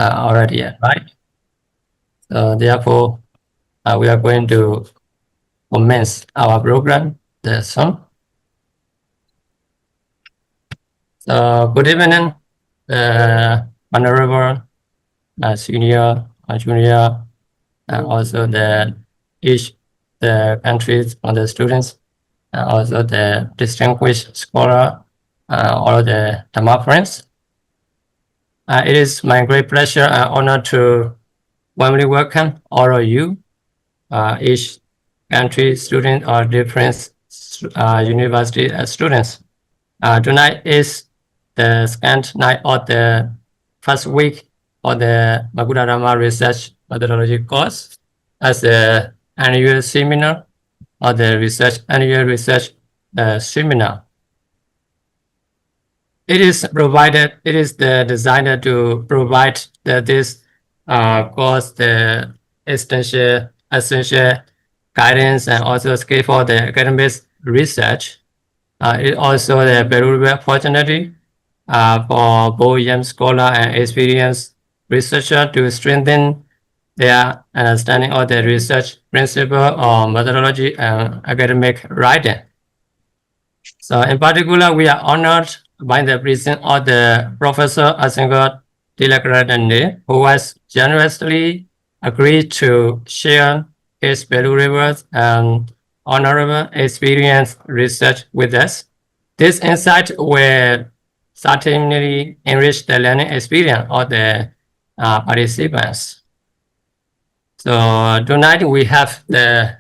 already, right? So therefore, we are going to commence our program, the song. So good evening, honorable senior, junior, and also the countries or the students, and also the distinguished scholar, all the Dhamma friends. It is my great pleasure and honor to warmly welcome all of you, each country student or different university students. Tonight is the second night of the first week of the Makuta Dhamma Research Methodology course as the annual seminar or the annual research seminar. It is designed to provide this course the essential guidance and also skill for the academic research. It also the very opportunity for both young scholar and experienced researcher to strengthen their understanding of the research principle or methodology and academic writing. So in particular, we are honored by the presence of the Professor Asanga Tilakaratne, who has generously agreed to share his valuable and honorable experience research with us. This insight will certainly enrich the learning experience of the participants. So tonight we have the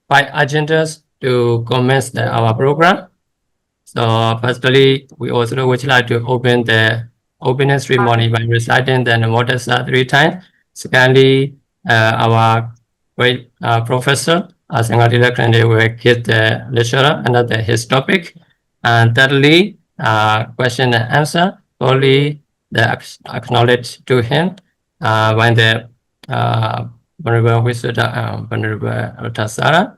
5 agendas to commence our program. So firstly, we also would like to open the opening ceremony by reciting the Namo Tassa 3 times. Secondly, our great professor, Asanga Tilakaratne, will give the lecture under his topic. And thirdly, question and answer. Fourthly, the acknowledge to him when the Venerable Visuddha, Venerable Tassara.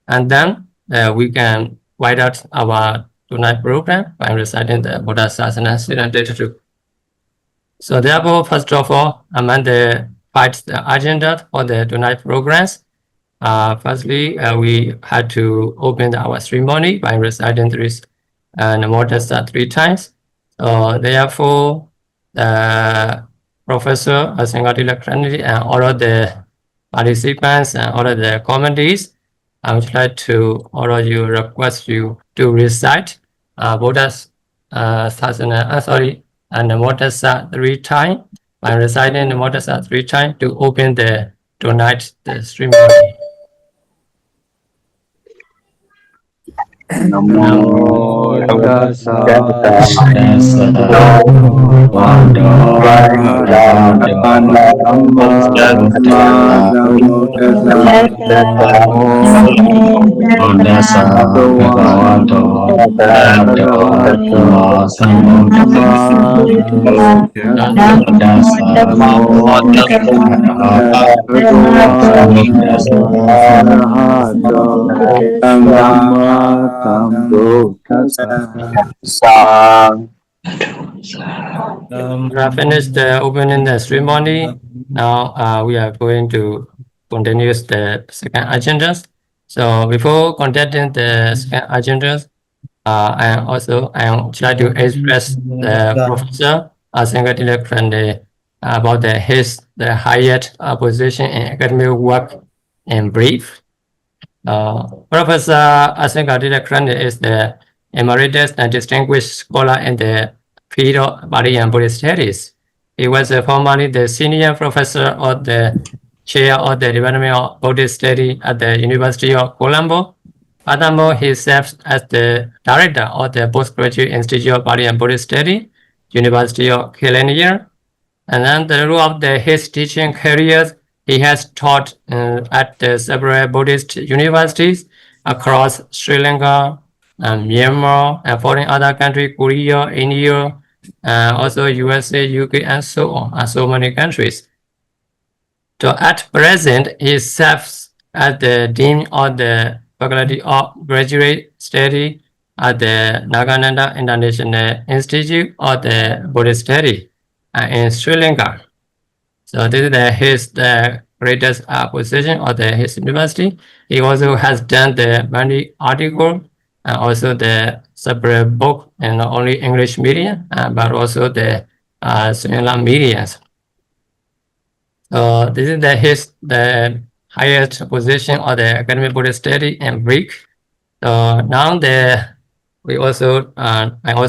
And then we can write out our tonight program by reciting the Buddha Sasana student data. So therefore, first of all, among the 5 agenda for the tonight programs, firstly, we had to open our ceremony by reciting this Namo Tassa 3 times. So therefore, the Professor Asanga Tilakaratne and all of the participants and all of the committees, I would like to all of you request you to recite Buddha's Sasana, and Namo Tassa 3 times by reciting Namo Tassa 3 times to open the tonight the ceremony. Namo Tassa We have finished the opening the ceremony. Now we are going to continue the second agendas. So before conducting the second agendas, I would like to express the Professor Asanga Tilakaratne about the highest position in academic work in brief. Professor Asanga Tilakaratne is the Emeritus and Distinguished Scholar in the field of Bali and Buddhist Studies. He was formerly the Senior Professor of the Chair of the Department of Buddhist Studies at the University of Colombo. Furthermore, he serves as the Director of the Postgraduate Institute of Bali and Buddhist Studies, University of Kelaniya. And then throughout his teaching career, he has taught at several Buddhist universities across Sri Lanka, Myanmar, and foreign other countries, Korea, India, also USA, UK, and so on, so many countries. So at present, he serves as the Dean of the Faculty of Graduate Study at the Nagananda International Institute of the Buddhist Study in Sri Lanka. So this is his greatest position of his university. He also has done the many article and also the separate book in not only English media but also the similar medias. So this is the highest position of the academic Buddhist study in Greek. So now I also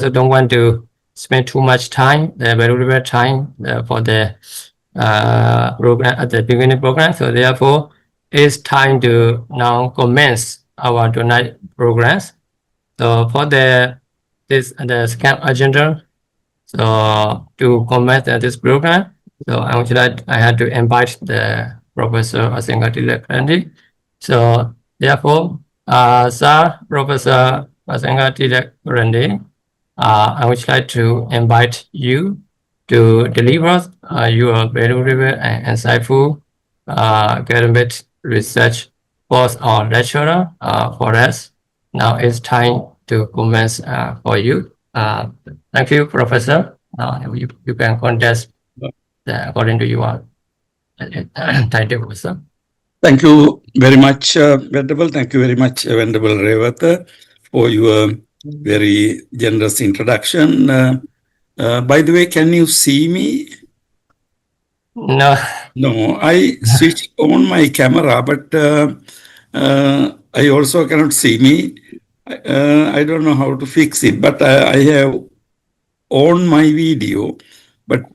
don't want to spend too much time, the valuable time for the program at the beginning program. So therefore, it's time to now commence our tonight programs. So for the second agenda, so to commence this program, so I had to invite the Professor Asanga Tilakaratne. So therefore, Sir Professor Asanga Tilakaratne, I would like to invite you to deliver your valuable and insightful academic research course or lecturer for us. Now it's time to commence for you. Thank you, Professor. You can contest according to your timetable, sir. Thank you very much, Venerable. Thank you very much, Venerable Revata, for your very generous introduction. By the way, can you see me? No. No, I switched on my camera, but I also cannot see me. I don't know how to fix it, but I have on my video, but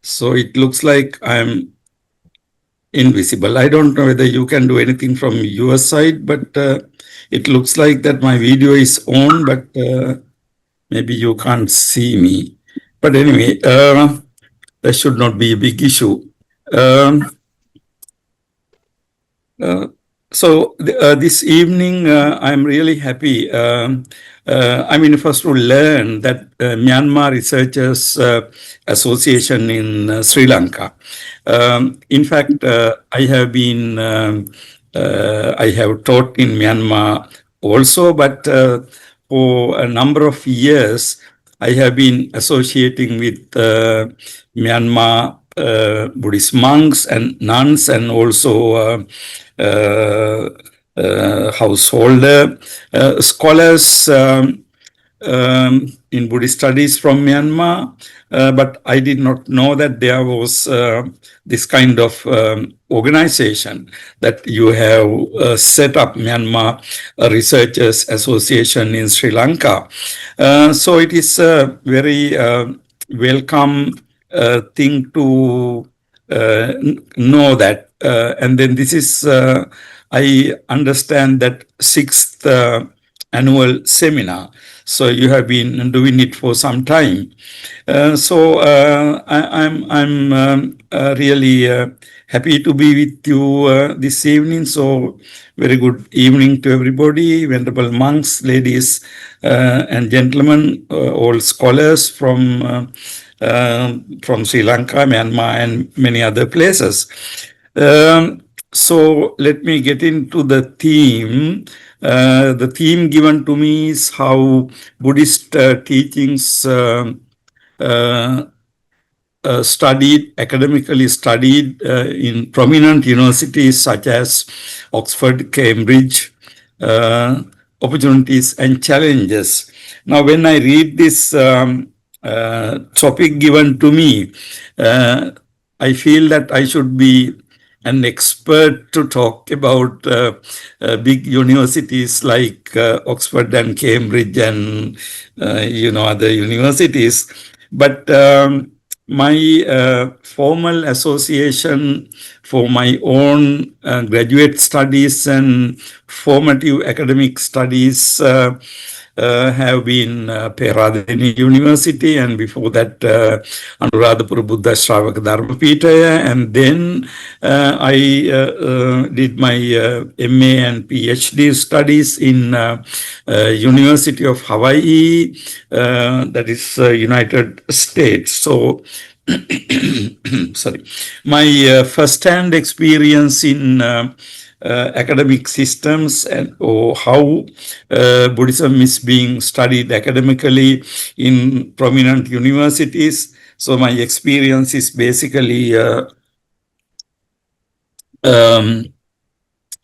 so it looks like I'm invisible. I don't know whether you can do anything from your side, but it looks like that my video is on, but maybe you can't see me. But anyway, that should not be a big issue. So this evening, I'm really happy. First to learn that Myanmar Researchers Association in Sri Lanka. In fact, I have taught in Myanmar also, but for a number of years, I have been associating with Myanmar Buddhist monks and nuns, and also householder scholars in Buddhist studies from Myanmar, but I did not know that there was this kind of organization that you have set up, Myanmar Researchers Association in Sri Lanka. So it is a very welcome thing to know that. And then this is, I understand that 6th annual seminar. So you have been doing it for some time. So I'm really happy to be with you this evening. So very good evening to everybody, venerable monks, ladies and gentlemen, all scholars from Sri Lanka, Myanmar, and many other places. So let me get into the theme. The theme given to me is how Buddhist teachings academically studied in prominent universities such as Oxford, Cambridge, opportunities and challenges. Now, when I read this topic given to me, I feel that I should be an expert to talk about big universities like Oxford and Cambridge and other universities. But my formal association for my own graduate studies and formative academic studies have been Peradeniya University, and before that Anuradhapura Buddha Shravaka Dharmapithaya, and then I did my MA and PhD studies in University of Hawaii, that is United States. So sorry, my first-hand experience in academic systems and how Buddhism is being studied academically in prominent universities So my experience is basically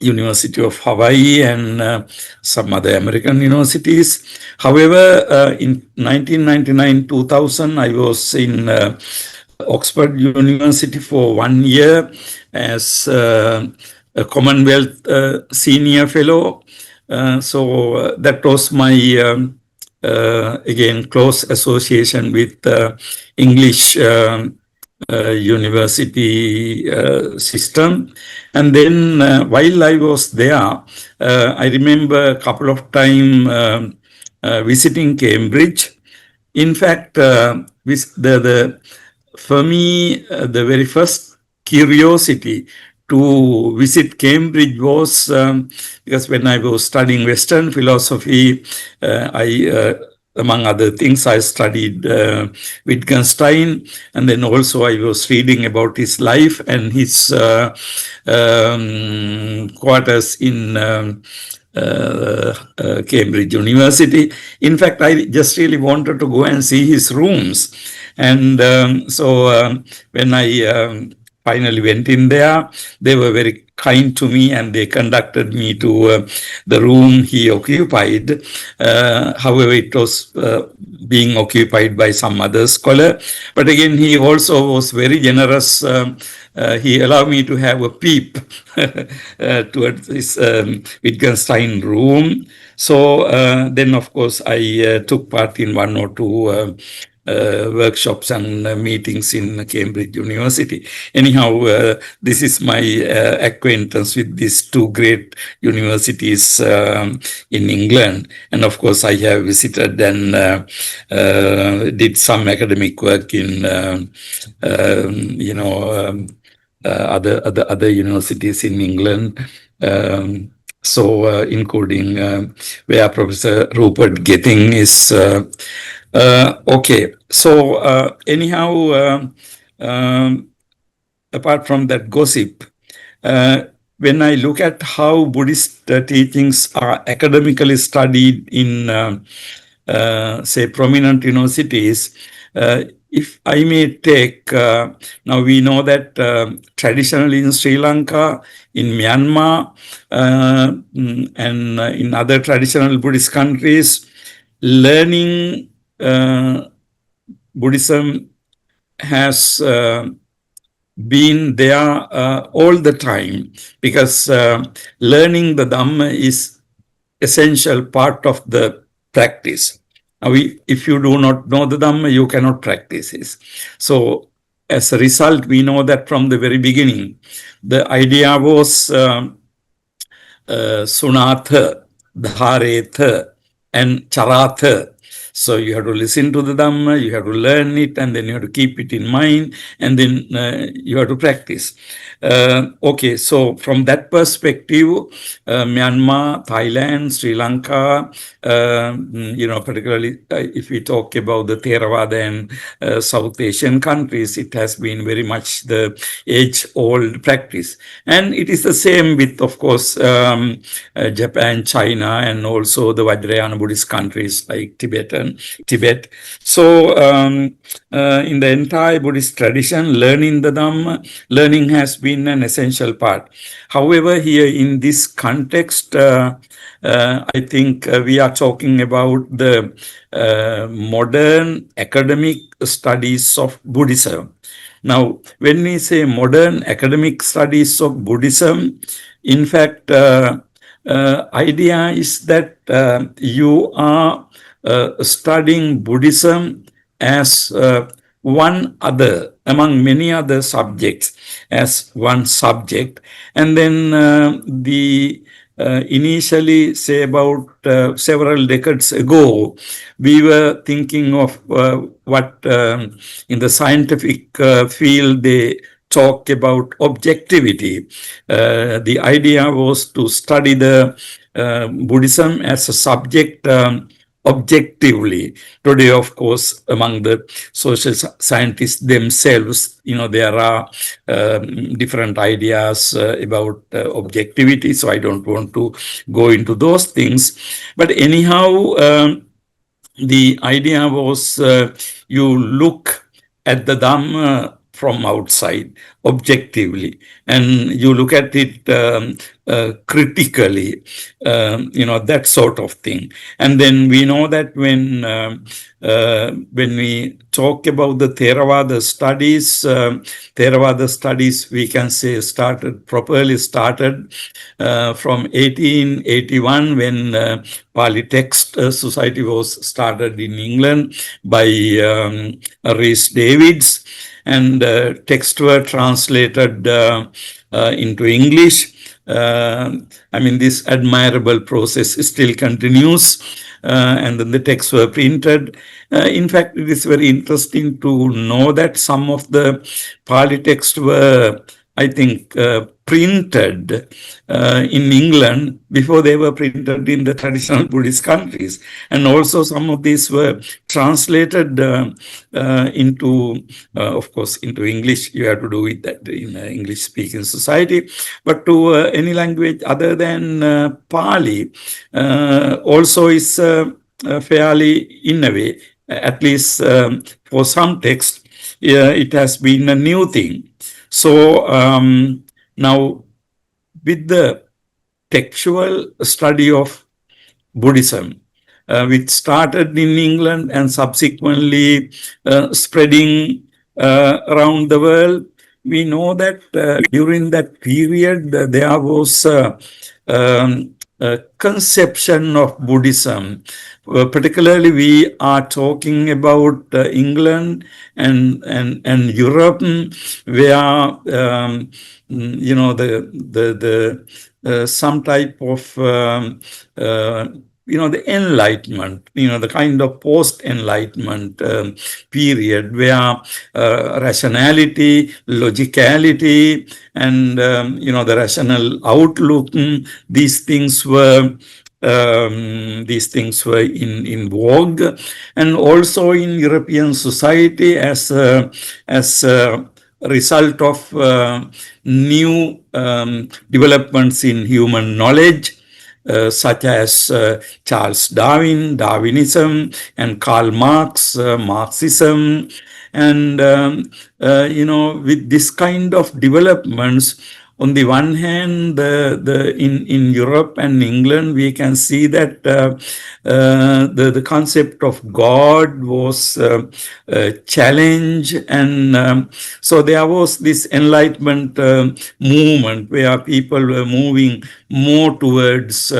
University of Hawaii and some other American universities. However, in 1999-2000, I was in Oxford University for 1 year as a Commonwealth Senior Fellow. So that was my, again, close association with English university system. And then while I was there, I remember a couple of times visiting Cambridge. In fact, for me, the very first curiosity to visit Cambridge was because when I was studying Western philosophy, among other things, I studied Wittgenstein, and then also I was reading about his life and his quarters in Cambridge University. In fact, I just really wanted to go and see his rooms. And so when I finally went in there, they were very kind to me and they conducted me to the room he occupied. However, it was being occupied by some other scholar. But again, he also was very generous. He allowed me to have a peep towards this Wittgenstein room. So then, of course, I took part in one or two workshops and meetings in Cambridge University. Anyhow, this is my acquaintance with these two great universities in England. And of course, I have visited and did some academic work in, other universities in England. So including where Professor Rupert Getting is. Okay, so anyhow, apart from that gossip, when I look at how Buddhist teachings are academically studied in, say, prominent universities, if I may take, now we know that traditionally in Sri Lanka, in Myanmar, and in other traditional Buddhist countries, learning Buddhism has been there all the time because learning the Dhamma is essential part of the practice. Now, if you do not know the Dhamma, you cannot practice it. So as a result, we know that from the very beginning, the idea was Sunatha, Dharetha, and Charatha. So you have to listen to the Dhamma, you have to learn it, and then you have to keep it in mind, and then you have to practice. Okay, so from that perspective, Myanmar, Thailand, Sri Lanka, particularly if we talk about the Theravada and South Asian countries, it has been very much the age-old practice. And it is the same with, of course, Japan, China, and also the Vajrayana Buddhist countries like Tibet. So in the entire Buddhist tradition, learning the Dhamma, learning has been an essential part. However, here in this context, I think we are talking about the modern academic studies of Buddhism. Now, when we say modern academic studies of Buddhism, in fact, idea is that you are studying Buddhism as one other, among many other subjects, as one subject. And then initially, say about several decades ago, we were thinking of what in the scientific field they talk about objectivity. The idea was to study the Buddhism as a subject objectively. Today, of course, among the social scientists themselves, there are different ideas about objectivity, so I don't want to go into those things. But anyhow, the idea was you look at the Dhamma from outside, objectively, and you look at it critically, that sort of thing. And then we know that when we talk about the Theravada studies, we can say properly started from 1881, when Pali Text Society was started in England by Rhys Davids, and texts were translated into English. This admirable process still continues, and then the texts were printed. In fact, it is very interesting to know that some of the Pali texts were, I think, printed in England before they were printed in the traditional Buddhist countries. And also some of these were translated into, of course, into English. You have to do it that in an English-speaking society. But to any language other than Pali also is fairly, in a way, at least for some texts, it has been a new thing. So now, with the textual study of Buddhism, which started in England and subsequently spreading around the world, we know that during that period there was a conception of Buddhism. Particularly, we are talking about England and Europe, where some type of the Enlightenment, the kind of post-Enlightenment period where rationality, logicality, and the rational outlook, these things were in vogue, and also in European society as a result of new developments in human knowledge, such as Charles Darwin, Darwinism, and Karl Marx, Marxism. And, with this kind of developments, on the one hand, in Europe and England, we can see that the concept of God was challenged, and so there was this Enlightenment movement where people were moving more towards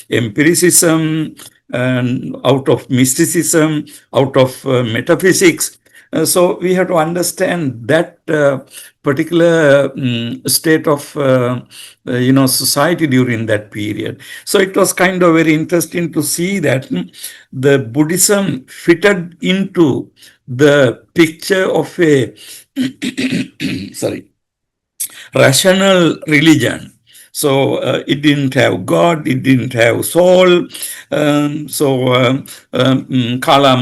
empiricism and out of mysticism, out of metaphysics. So we have to understand that particular state of society during that period. So it was kind of very interesting to see that the Buddhism fitted into the picture of a rational religion. So it didn't have God, it didn't have soul. Kalama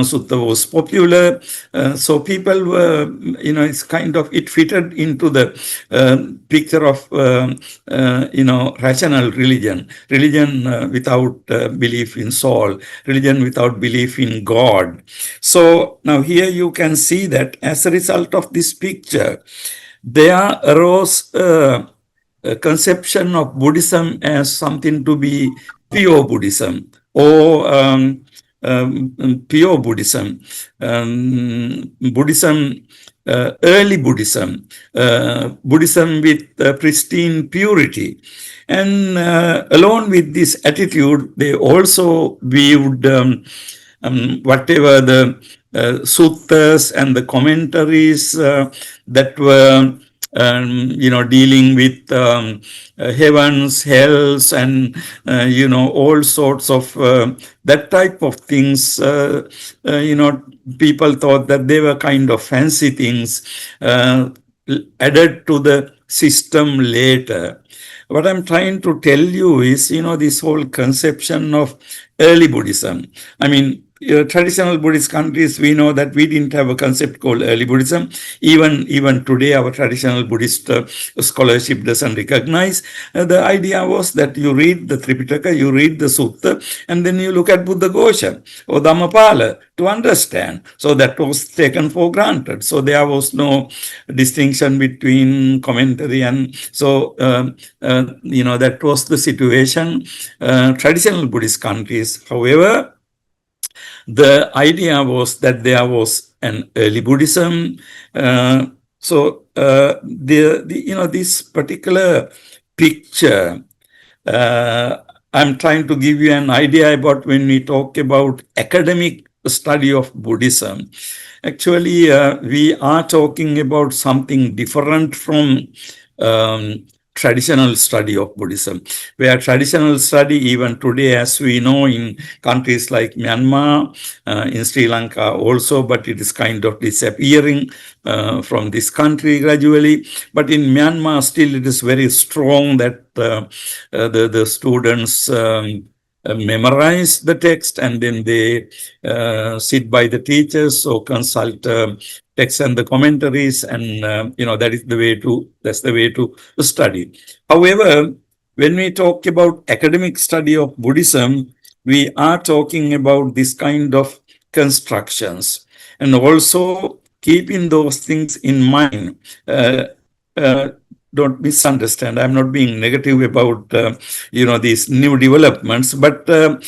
Sutta was popular. So people were, it's kind of, it fitted into the picture of, rational religion. Religion without belief in soul. Religion without belief in God. So now here you can see that as a result of this picture, there arose a conception of Buddhism as something to be pure Buddhism or pure Buddhism, early Buddhism, Buddhism with pristine purity. And along with this attitude, they also viewed whatever the suttas and the commentaries that were dealing with heavens, hells, and all sorts of that type of things. People thought that they were kind of fancy things added to the system later. What I'm trying to tell you is, this whole conception of early Buddhism. traditional Buddhist countries, we know that we didn't have a concept called early Buddhism. Even today, our traditional Buddhist scholarship doesn't recognize. The idea was that you read the Tripitaka, you read the Sutta, and then you look at Buddha Ghosha or Dhammapala to understand. So that was taken for granted. So there was no distinction between commentary and so that was the situation. Traditional Buddhist countries, however, the idea was that there was an early Buddhism. This particular picture, I'm trying to give you an idea about when we talk about academic study of Buddhism. Actually, we are talking about something different from traditional study of Buddhism, where traditional study, even today, as we know, in countries like Myanmar, in Sri Lanka also, but it is kind of disappearing from this country gradually. But in Myanmar, still it is very strong that the students memorize the text and then they sit by the teachers or consult text and the commentaries, and that's the way to study. However, when we talk about academic study of Buddhism, we are talking about this kind of constructions, and also keeping those things in mind. Don't misunderstand. I'm not being negative about these new developments, but this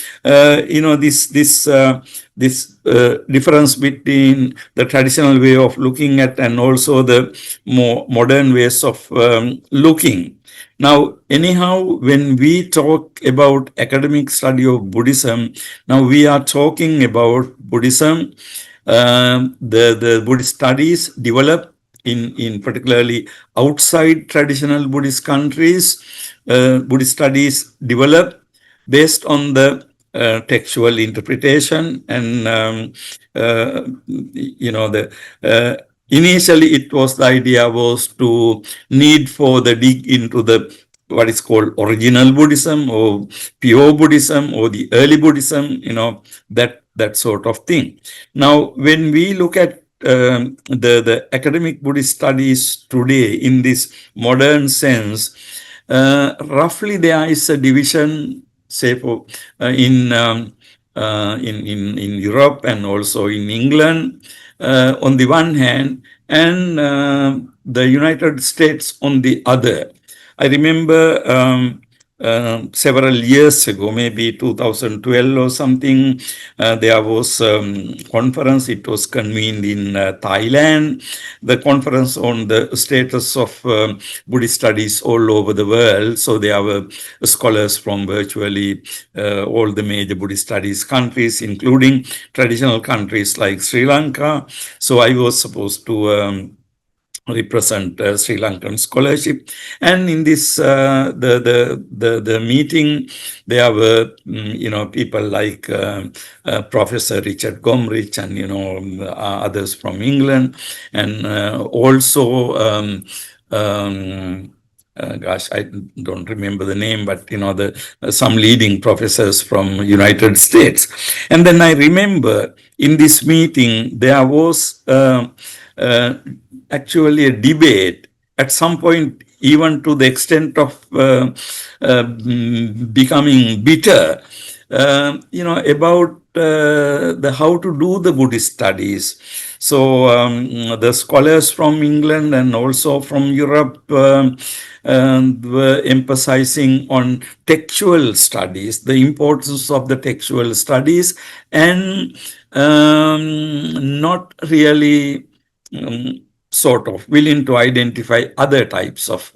difference between the traditional way of looking at and also the more modern ways of looking. Now, anyhow, when we talk about academic study of Buddhism, now we are talking about Buddhism. The Buddhist studies develop in particularly outside traditional Buddhist countries. Buddhist studies develop based on the textual interpretation, and initially it was the idea was to need for the dig into the what is called original Buddhism or pure Buddhism or the early Buddhism, that sort of thing. Now, when we look at the academic Buddhist studies today in this modern sense, roughly there is a division, say for in Europe and also in England on the one hand, and the United States on the other. I remember several years ago, maybe 2012 or something, there was a conference. It was convened in Thailand. The conference on the status of Buddhist studies all over the world. So there were scholars from virtually all the major Buddhist studies countries, including traditional countries like Sri Lanka. So I was supposed to represent Sri Lankan scholarship, and in this the meeting there were people like Professor Richard Gomrich and others from England, and also gosh, I don't remember the name, but some leading professors from United States. And then I remember in this meeting there was actually a debate at some point, even to the extent of becoming bitter, about the how to do the Buddhist studies. So the scholars from England and also from Europe were emphasizing on textual studies, the importance of the textual studies, and not really sort of willing to identify other types of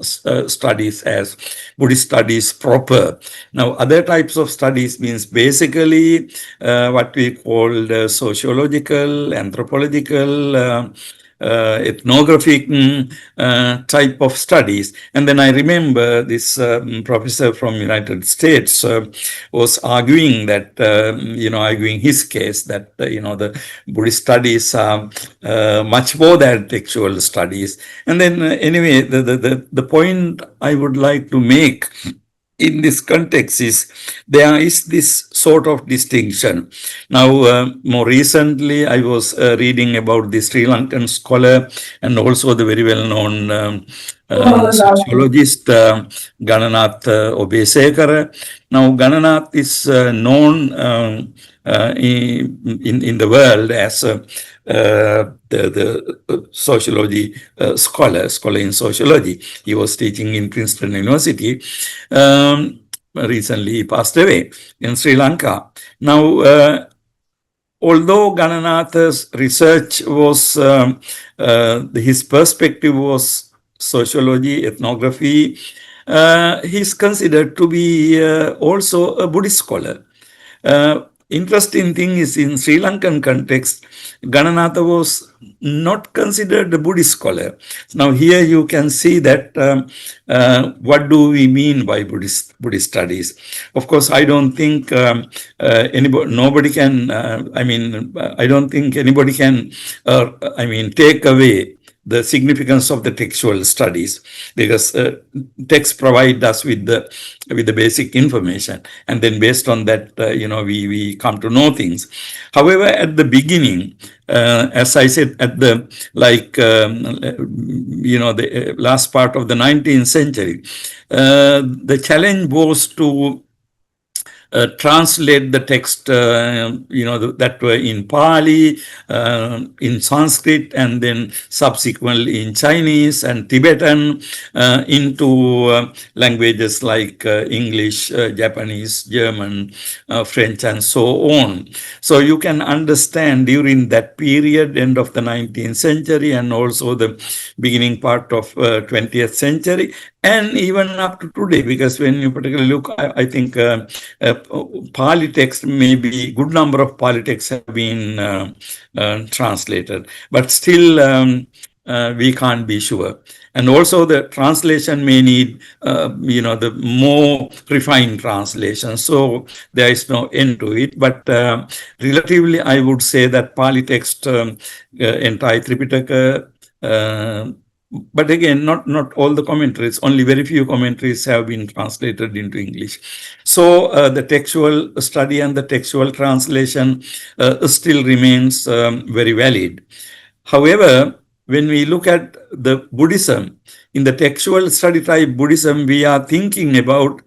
studies as Buddhist studies proper. Now, other types of studies means basically what we call sociological, anthropological, ethnographic type of studies. And then I remember this professor from United States was arguing that, arguing his case that, the Buddhist studies are much more than textual studies. And then anyway, the point I would like to make in this context is there is this sort of distinction. Now, more recently, I was reading about the Sri Lankan scholar and also the very well-known sociologist Gananath Obesekara. Now, Gananath is known in the world as the sociology scholar in sociology. He was teaching in Princeton University. Recently, he passed away in Sri Lanka. Now, although Gananath's research was, his perspective was sociology, ethnography, he's considered to be also a Buddhist scholar. Interesting thing is, in Sri Lankan context, Gananatha was not considered a Buddhist scholar. Now here you can see that what do we mean by Buddhist studies. Of course, I don't think nobody can, I don't think anybody can, take away the significance of the textual studies, because text provide us with the basic information, and then based on that, we come to know things. However, at the beginning, as I said, at the the last part of the 19th century, the challenge was to translate the text, that were in Pali, in Sanskrit, and then subsequently in Chinese and Tibetan, into languages like English, Japanese, German, French, and so on. So you can understand during that period, end of the 19th century, and also the beginning part of 20th century, and even up to today, because when you particularly look, I think Pali text, maybe good number of Pali texts have been translated, but still we can't be sure. And also the translation may need, the more refined translation. So there is no end to it. But relatively, I would say that Pali text, entire Tripitaka, but again, not all the commentaries, only very few commentaries have been translated into English. So the textual study and the textual translation still remains very valid. However, when we look at the Buddhism, in the textual study type Buddhism, we are thinking about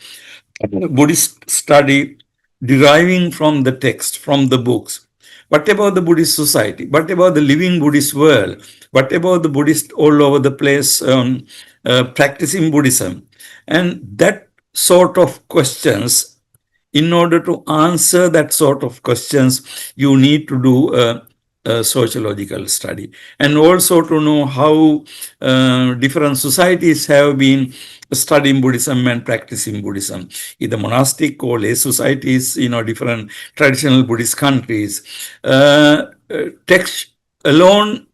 Buddhist study deriving from the text, from the books. What about the Buddhist society? What about the living Buddhist world? What about the Buddhists all over the place practicing Buddhism? And that sort of questions, in order to answer that sort of questions, you need to do a sociological study, and also to know how different societies have been studying Buddhism and practicing Buddhism, either monastic or lay societies, different traditional Buddhist countries. Text alone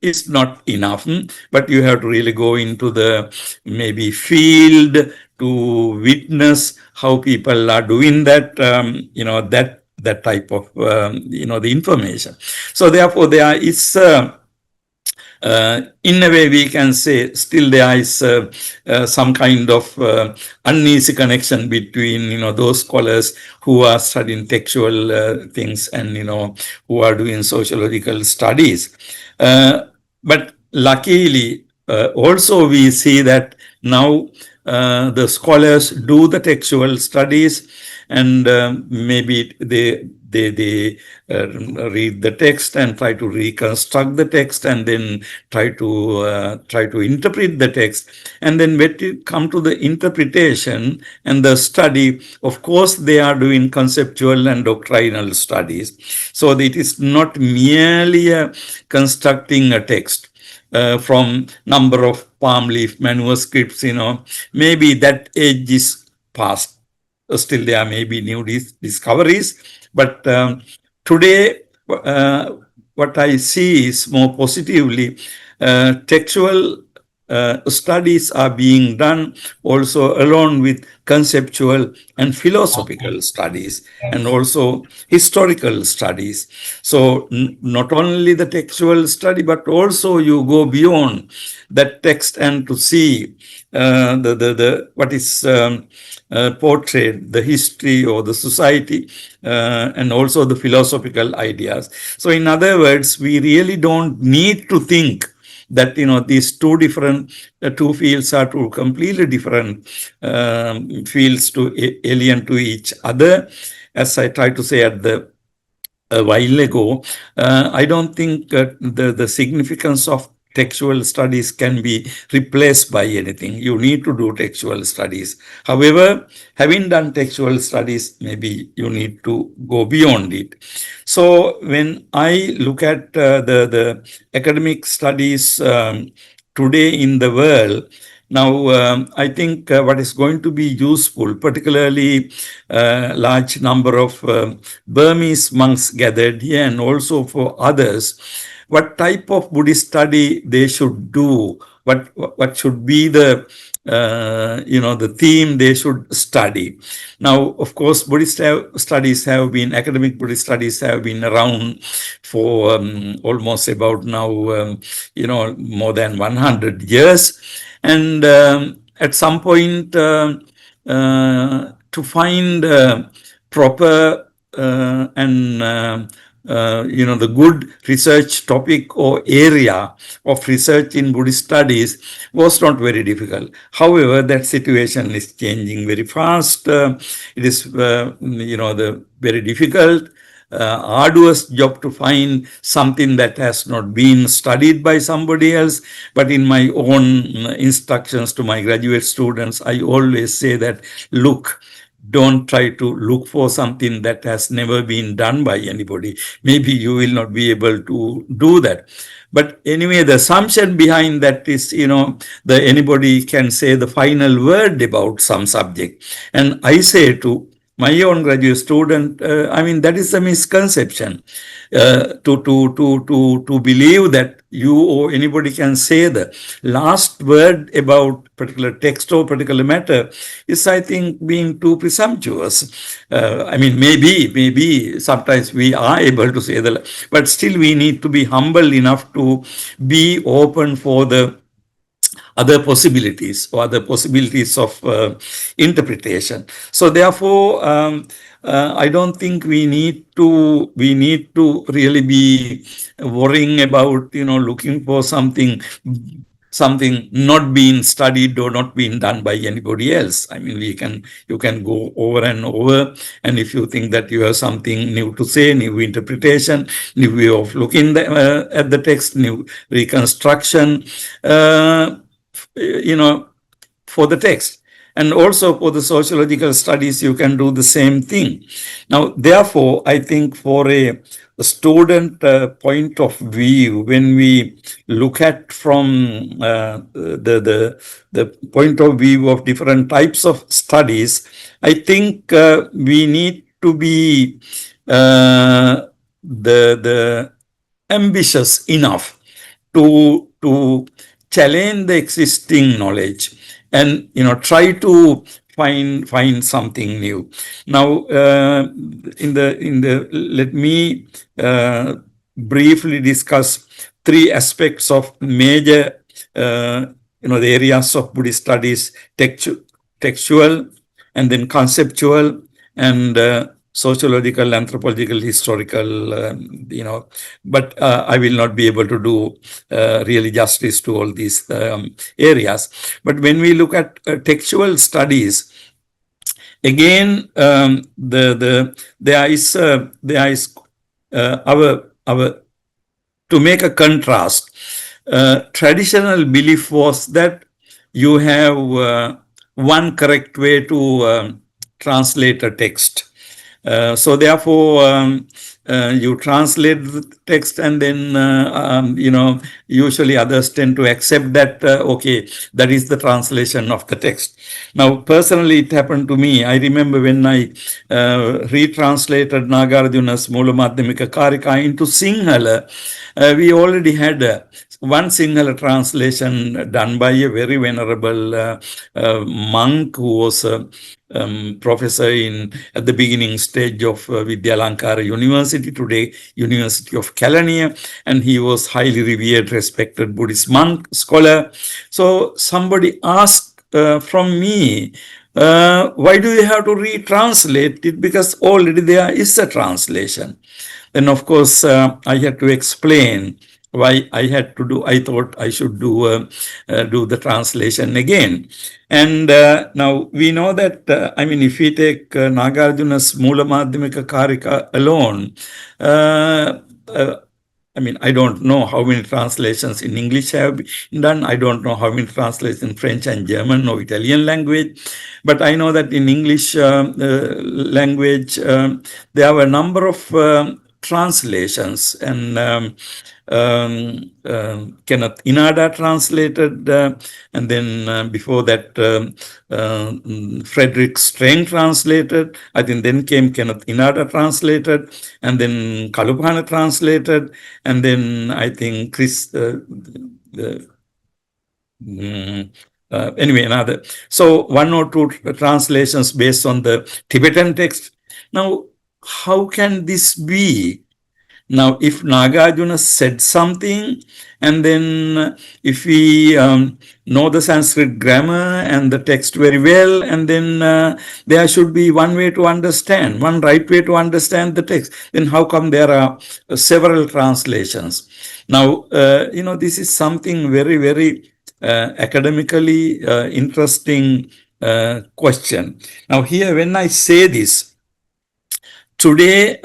is not enough, but you have to really go into the maybe field to witness how people are doing that, that type of, the information. So therefore, there is, in a way, we can say still there is some kind of uneasy connection between, those scholars who are studying textual things and, who are doing sociological studies. But luckily, also we see that now the scholars do the textual studies, and maybe they read the text and try to reconstruct the text, and then try to interpret the text. And then when it come to the interpretation and the study, of course they are doing conceptual and doctrinal studies. So it is not merely constructing a text from number of palm leaf manuscripts. Maybe that age is past. Still there may be new discoveries, but today what I see is more positively textual studies are being done also along with conceptual and philosophical studies and also historical studies. So not only the textual study, but also you go beyond that text and to see the what is portrayed, the history or the society, and also the philosophical ideas. So in other words, we really don't need to think that these two fields are two completely different fields to alien to each other. As I tried to say at the a while ago, I don't think the significance of textual studies can be replaced by anything. You need to do textual studies. However, having done textual studies, maybe you need to go beyond it. So when I look at the academic studies today in the world, now, I think what is going to be useful, particularly large number of Burmese monks gathered here and also for others, what type of Buddhist study they should do, what should be the the theme they should study. Now, of course, academic Buddhist studies have been around for almost about now, more than 100 years. And at some point, to find proper and the good research topic or area of research in Buddhist studies was not very difficult. However, that situation is changing very fast. It is, the very difficult, arduous job to find something that has not been studied by somebody else. But in my own instructions to my graduate students, I always say that, look, don't try to look for something that has never been done by anybody. Maybe you will not be able to do that. But anyway, the assumption behind that is, that anybody can say the final word about some subject. And I say to my own graduate student, that is a misconception. To believe that you or anybody can say the last word about particular text or particular matter is, I think, being too presumptuous. Maybe sometimes we are able to say that, but still we need to be humble enough to be open for the other possibilities or other possibilities of interpretation. So therefore, I don't think we need to really be worrying about looking for something not being studied or not being done by anybody else. You can go over and over, and if you think that you have something new to say, new interpretation, new way of looking at the text, new reconstruction, for the text. And also for the sociological studies, you can do the same thing. Now, therefore, I think for a student point of view, when we look at from the point of view of different types of studies, I think we need to be the ambitious enough to challenge the existing knowledge and try to find something new. Now, let me briefly discuss three aspects of major the areas of Buddhist studies: textual, and then conceptual, and sociological, anthropological, historical, but I will not be able to do really justice to all these areas. But when we look at textual studies, again, there is our to make a contrast. Traditional belief was that you have one correct way to translate a text. So therefore, you translate the text, and then usually others tend to accept that okay, that is the translation of the text. Now personally it happened to me. I remember when I retranslated Nagarjuna's Mula Madhyamika Karika into Sinhala, we already had one Sinhala translation done by a very venerable monk who was professor at the beginning stage of Vidyalankara University, today University of Kelaniya, and he was highly revered, respected Buddhist monk, scholar. So somebody asked from me, why do you have to retranslate it? Because already there is a translation. Then of course I had to explain why I had to do. I thought I should do the translation again. And now we know that if we take Nagarjuna's Mula Madhyamika Karika alone, I don't know how many translations in English have been done. I don't know how many translations in French and German or Italian language. But I know that in English language, there are a number of translations, and Kenneth Inada translated, and then before that Frederick Strang translated. I think then came Kenneth Inada translated, and then Kalupana translated, and then I think Chris anyway, another. So one or two translations based on the Tibetan text. Now, how can this be? Now, if Nagarjuna said something, and then if we know the Sanskrit grammar and the text very well, and then there should be one way to understand, one right way to understand the text, then how come there are several translations? Now, this is something very, very academically interesting question. Now, here, when I say this, today,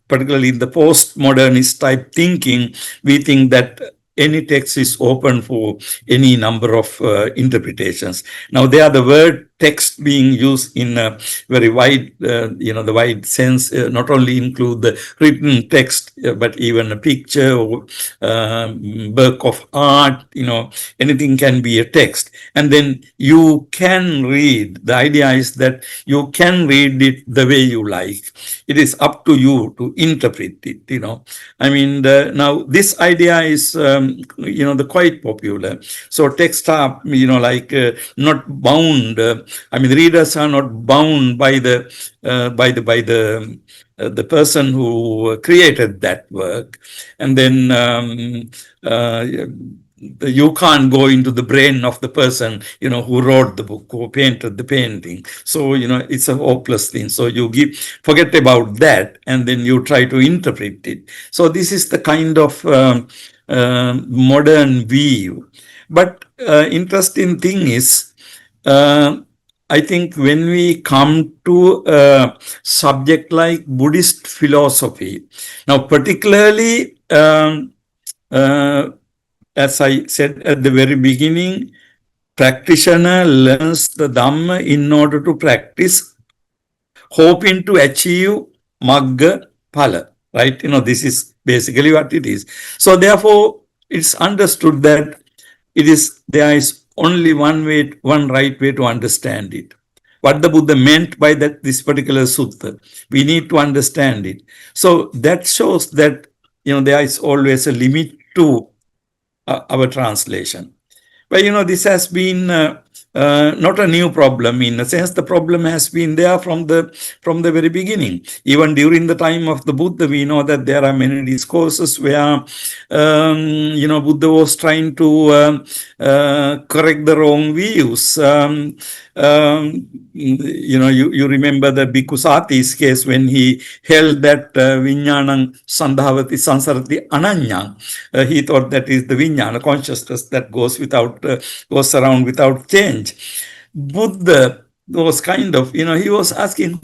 particularly in the postmodernist type thinking, we think that any text is open for any number of interpretations. Now, there are the word text being used in a very wide, the wide sense, not only include the written text, but even a picture or work of art, anything can be a text. And then you can read. The idea is that you can read it the way you like. It is up to you to interpret it, now this idea is, quite popular. So texts are, not bound. Readers are not bound by the person who created that work, and then you can't go into the brain of the person, who wrote the book, who painted the painting. So, it's a hopeless thing. So you forget about that, and then you try to interpret it. So this is the kind of modern view. But interesting thing is, I think when we come to a subject like Buddhist philosophy, now particularly, as I said at the very beginning, practitioner learns the Dhamma in order to practice, hoping to achieve Magga Phala, right? This is basically what it is. So therefore, it's understood that there is only one right way to understand it. What the Buddha meant by this particular sutta, we need to understand it. So that shows that, there is always a limit to our translation. But this has been not a new problem. In a sense, the problem has been there from the very beginning. Even during the time of the Buddha, we know that there are many discourses where Buddha was trying to correct the wrong views. You remember the Bhikkhu Sati's case when he held that Vijnanam Sandhavati Sansarati Ananyam. He thought that is the Vijnana consciousness that goes around without change. Buddha was kind of, he was asking,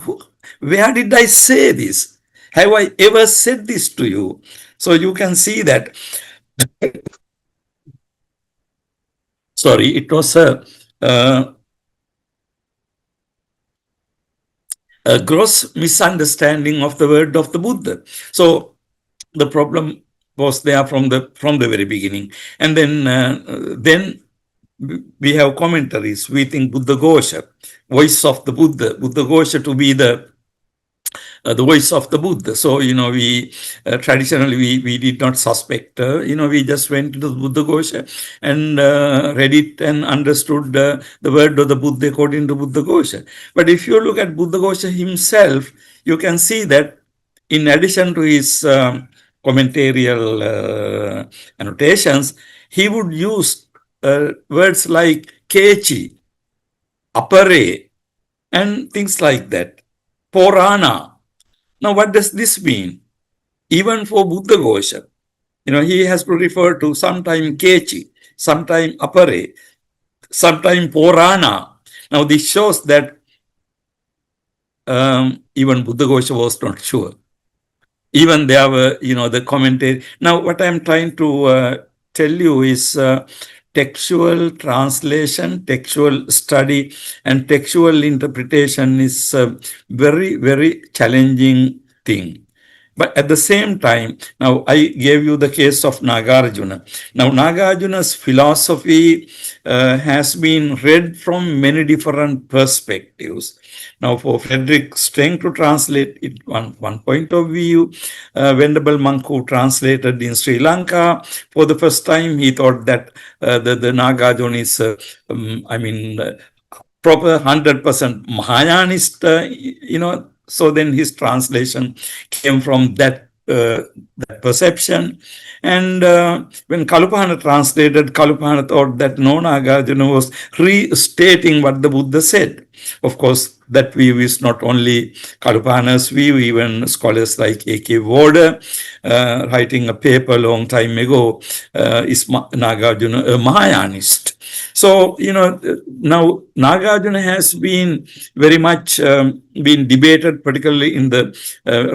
where did I say this? Have I ever said this to you? So you can see that. Sorry, it was a a gross misunderstanding of the word of the Buddha. So the problem was there from the very beginning, and then we have commentaries. We think Buddha Ghosha, voice of the Buddha, Buddha Ghosha to be the voice of the Buddha. So, we traditionally, we did not suspect, we just went to the Buddha Ghosha and read it and understood the word of the Buddha according to Buddha Ghosha. But if you look at Buddha Ghosha himself, you can see that in addition to his commentarial annotations, he would use words like kechi, apare, and things like that. Purana. Now, what does this mean? Even for Buddha Ghosha, he has to refer to sometime kechi, sometime apare, sometime Purana. Now, this shows that even Buddha Ghosha was not sure. Even there were, the commentary. Now, what I'm trying to tell you is textual translation, textual study, and textual interpretation is a very, very challenging thing. But at the same time, now I gave you the case of Nagarjuna. Now, Nagarjuna's philosophy has been read from many different perspectives. Now, for Frederick Streng to translate it one point of view, Venerable monk who translated in Sri Lanka, for the first time, he thought that the Nagarjuna is, proper 100% Mahayanist, so then his translation came from that perception. And when Kalupahana translated, Kalupahana thought that no, Nagarjuna was restating what the Buddha said. Of course, that view is not only Kalupahana's view, even scholars like A.K. Warder, writing a paper a long time ago, is Nagarjuna a Mahayanist. So, now Nagarjuna has been very much been debated, particularly in the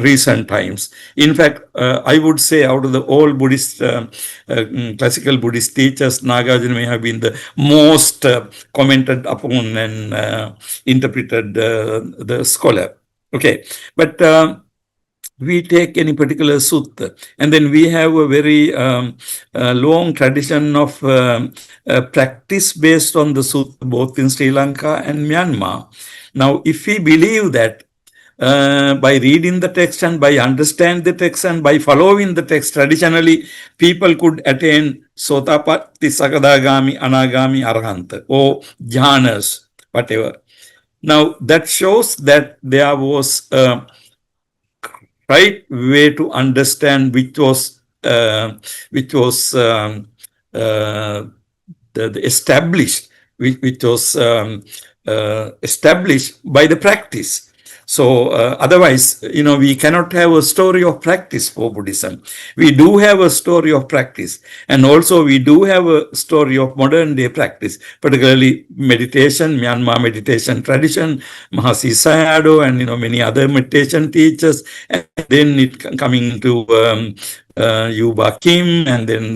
recent times. In fact, I would say out of the all Buddhist, classical Buddhist teachers, Nagarjuna may have been the most commented upon and interpreted the scholar. Okay, but we take any particular sutta, and then we have a very long tradition of practice based on the sutta, both in Sri Lanka and Myanmar. Now, if we believe that by reading the text and by understanding the text and by following the text, traditionally, people could attain Sotapatti, Sakadagami, Anagami, Arhanta, or jhanas, whatever. Now, that shows that there was right way to understand which was the established, which was established by the practice. So otherwise, we cannot have a story of practice for Buddhism. We do have a story of practice, and also we do have a story of modern day practice, particularly meditation, Myanmar meditation tradition, Mahasi Sayadaw, and many other meditation teachers, and then it coming to Yuba Kim, and then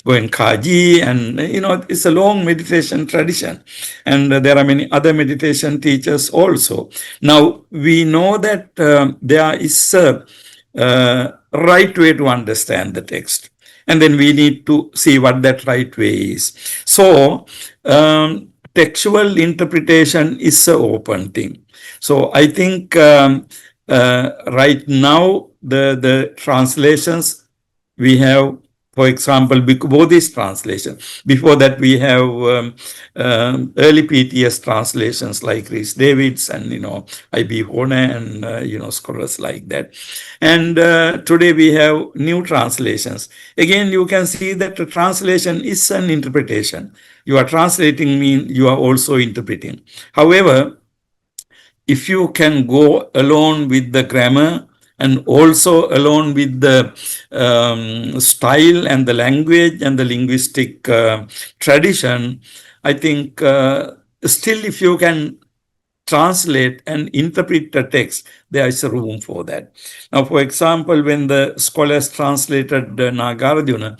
Goen Kaji, and it's a long meditation tradition, and there are many other meditation teachers also. Now we know that there is a right way to understand the text, and then we need to see what that right way is. So textual interpretation is an open thing. So I think right now the translations we have, for example, Bhikkhu Bodhi's translation. Before that, we have early PTS translations like Rhys Davids and, I.B. Horner and, scholars like that. And today we have new translations. Again, you can see that the translation is an interpretation. You are translating means you are also interpreting. However, if you can go along with the grammar and also along with the style and the language and the linguistic tradition, I think still if you can translate and interpret the text, there is a room for that. Now, for example, when the scholars translated Nagarjuna,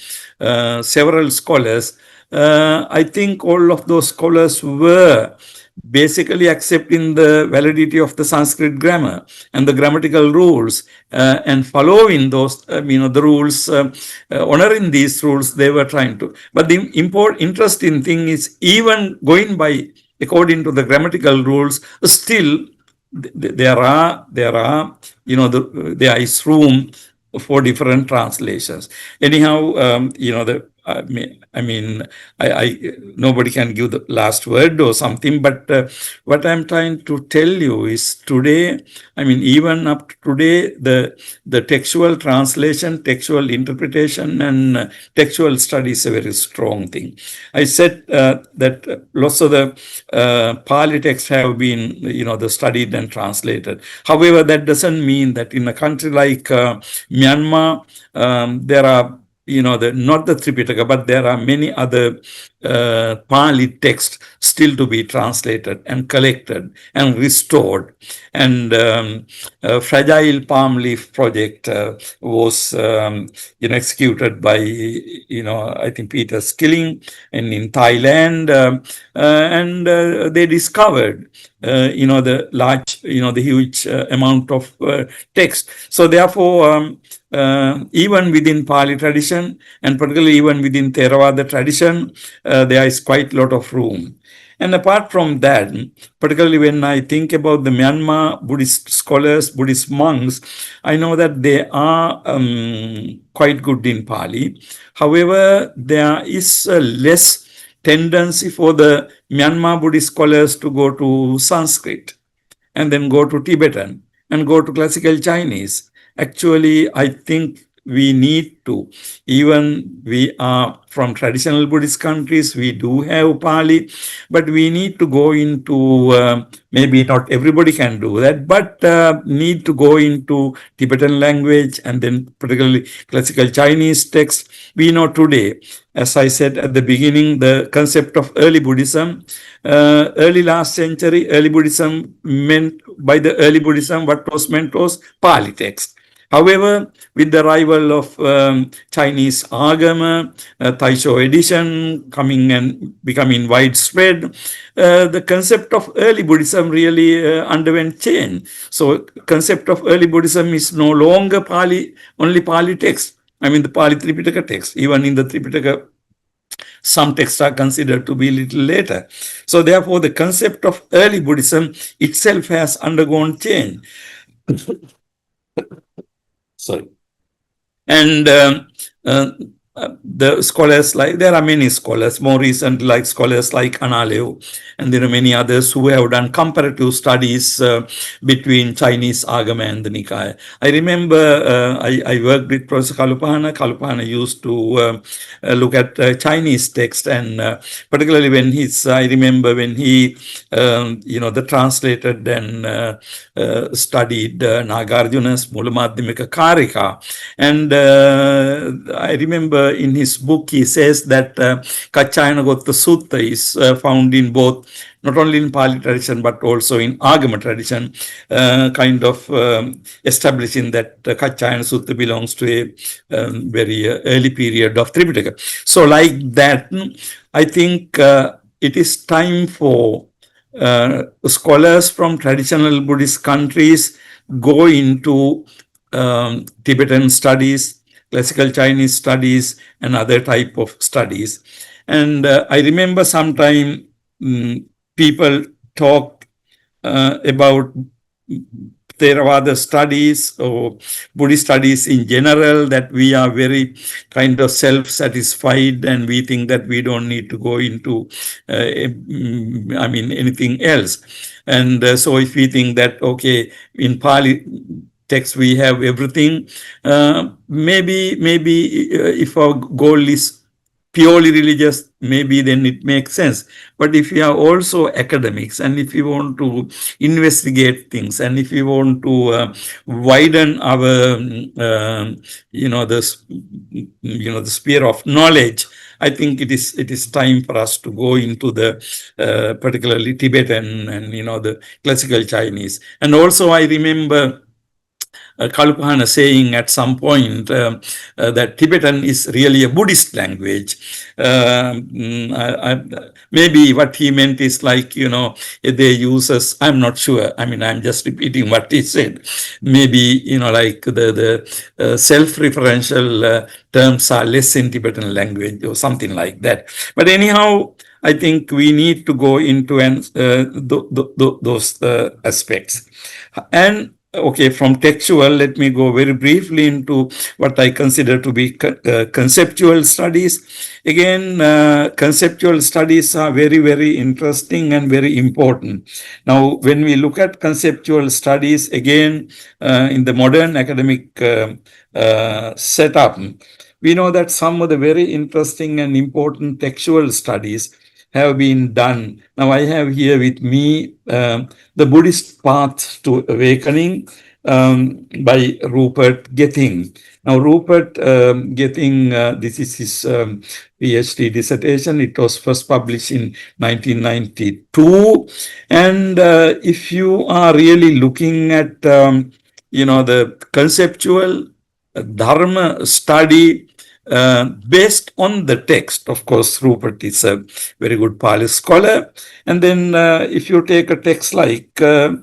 several scholars, I think all of those scholars were basically accepting the validity of the Sanskrit grammar and the grammatical rules and following those, the rules, honoring these rules they were trying to. But the interesting thing is, even going by according to the grammatical rules, still there is room for different translations. Anyhow, nobody can give the last word or something, but what I'm trying to tell you is today, even up to today, the textual translation, textual interpretation, and textual study is a very strong thing. I said that lots of the Pali texts have been, studied and translated. However, that doesn't mean that in a country like Myanmar, there are, not the Tripitaka, but there are many other Pali texts still to be translated and collected and restored. And Fragile Palm Leaf Project was, executed by, I think Peter Skilling in Thailand, and they discovered, the large, the huge amount of text. So therefore, even within Pali tradition, and particularly even within Theravada tradition, there is quite a lot of room. And apart from that, particularly when I think about the Myanmar Buddhist scholars, Buddhist monks, I know that they are quite good in Pali. However, there is a less tendency for the Myanmar Buddhist scholars to go to Sanskrit and then go to Tibetan and go to classical Chinese. Actually, I think we need to, even we are from traditional Buddhist countries, we do have Pali, but we need to go into, maybe not everybody can do that, but need to go into Tibetan language and then particularly classical Chinese text. We know today, as I said at the beginning, the concept of early Buddhism, early last century, early Buddhism meant, by the early Buddhism, what was meant was Pali text. However, with the arrival of Chinese Agama, Taisho edition coming and becoming widespread, the concept of early Buddhism really underwent change. So, concept of early Buddhism is no longer Pali, only Pali text. The Pali Tripitaka text. Even in the Tripitaka, some texts are considered to be a little later. So, therefore, the concept of early Buddhism itself has undergone change. Sorry. And the scholars, like there are many scholars, more recent, like scholars like Analeo, and there are many others who have done comparative studies between Chinese Agama and the Nikaya. I remember I worked with Professor Kalupana. Kalupana used to look at Chinese text, and particularly when I remember when he, the translated and studied Nagarjuna's Mulamadhyamika Karika, and I remember in his book, he says that Kachayana Gotta Sutta is found in both, not only in Pali tradition, but also in Agama tradition, kind of establishing that Kachayana Sutta belongs to a very early period of Tripitaka. So like that, I think it is time for scholars from traditional Buddhist countries go into Tibetan studies, classical Chinese studies, and other type of studies. And I remember sometime people talk about Theravada studies or Buddhist studies in general, that we are very kind of self-satisfied and we think that we don't need to go into anything else. And so if we think that, okay, in Pali text we have everything, maybe if our goal is purely religious, maybe then it makes sense. But if we are also academics, and if we want to investigate things, and if we want to widen our, the sphere of knowledge, I think it is time for us to go into the particularly Tibetan and the classical Chinese. And also I remember Kalupahana saying at some point that Tibetan is really a Buddhist language. Maybe what he meant is like, they use us, I'm not sure. I mean, I'm just repeating what he said. Maybe, like the self-referential terms are less in Tibetan language or something like that. But anyhow, I think we need to go into those aspects. And okay, from textual, let me go very briefly into what I consider to be conceptual studies. Again, conceptual studies are very, very interesting and very important. Now, when we look at conceptual studies, again, in the modern academic setup, we know that some of the very interesting and important textual studies have been done. Now, I have here with me The Buddhist Path to Awakening by Rupert Getting. Now, Rupert Getting, this is his PhD dissertation. It was first published in 1992. And if you are really looking at, the conceptual Dharma study based on the text, of course, Rupert is a very good Pali scholar. And then if you take a text like the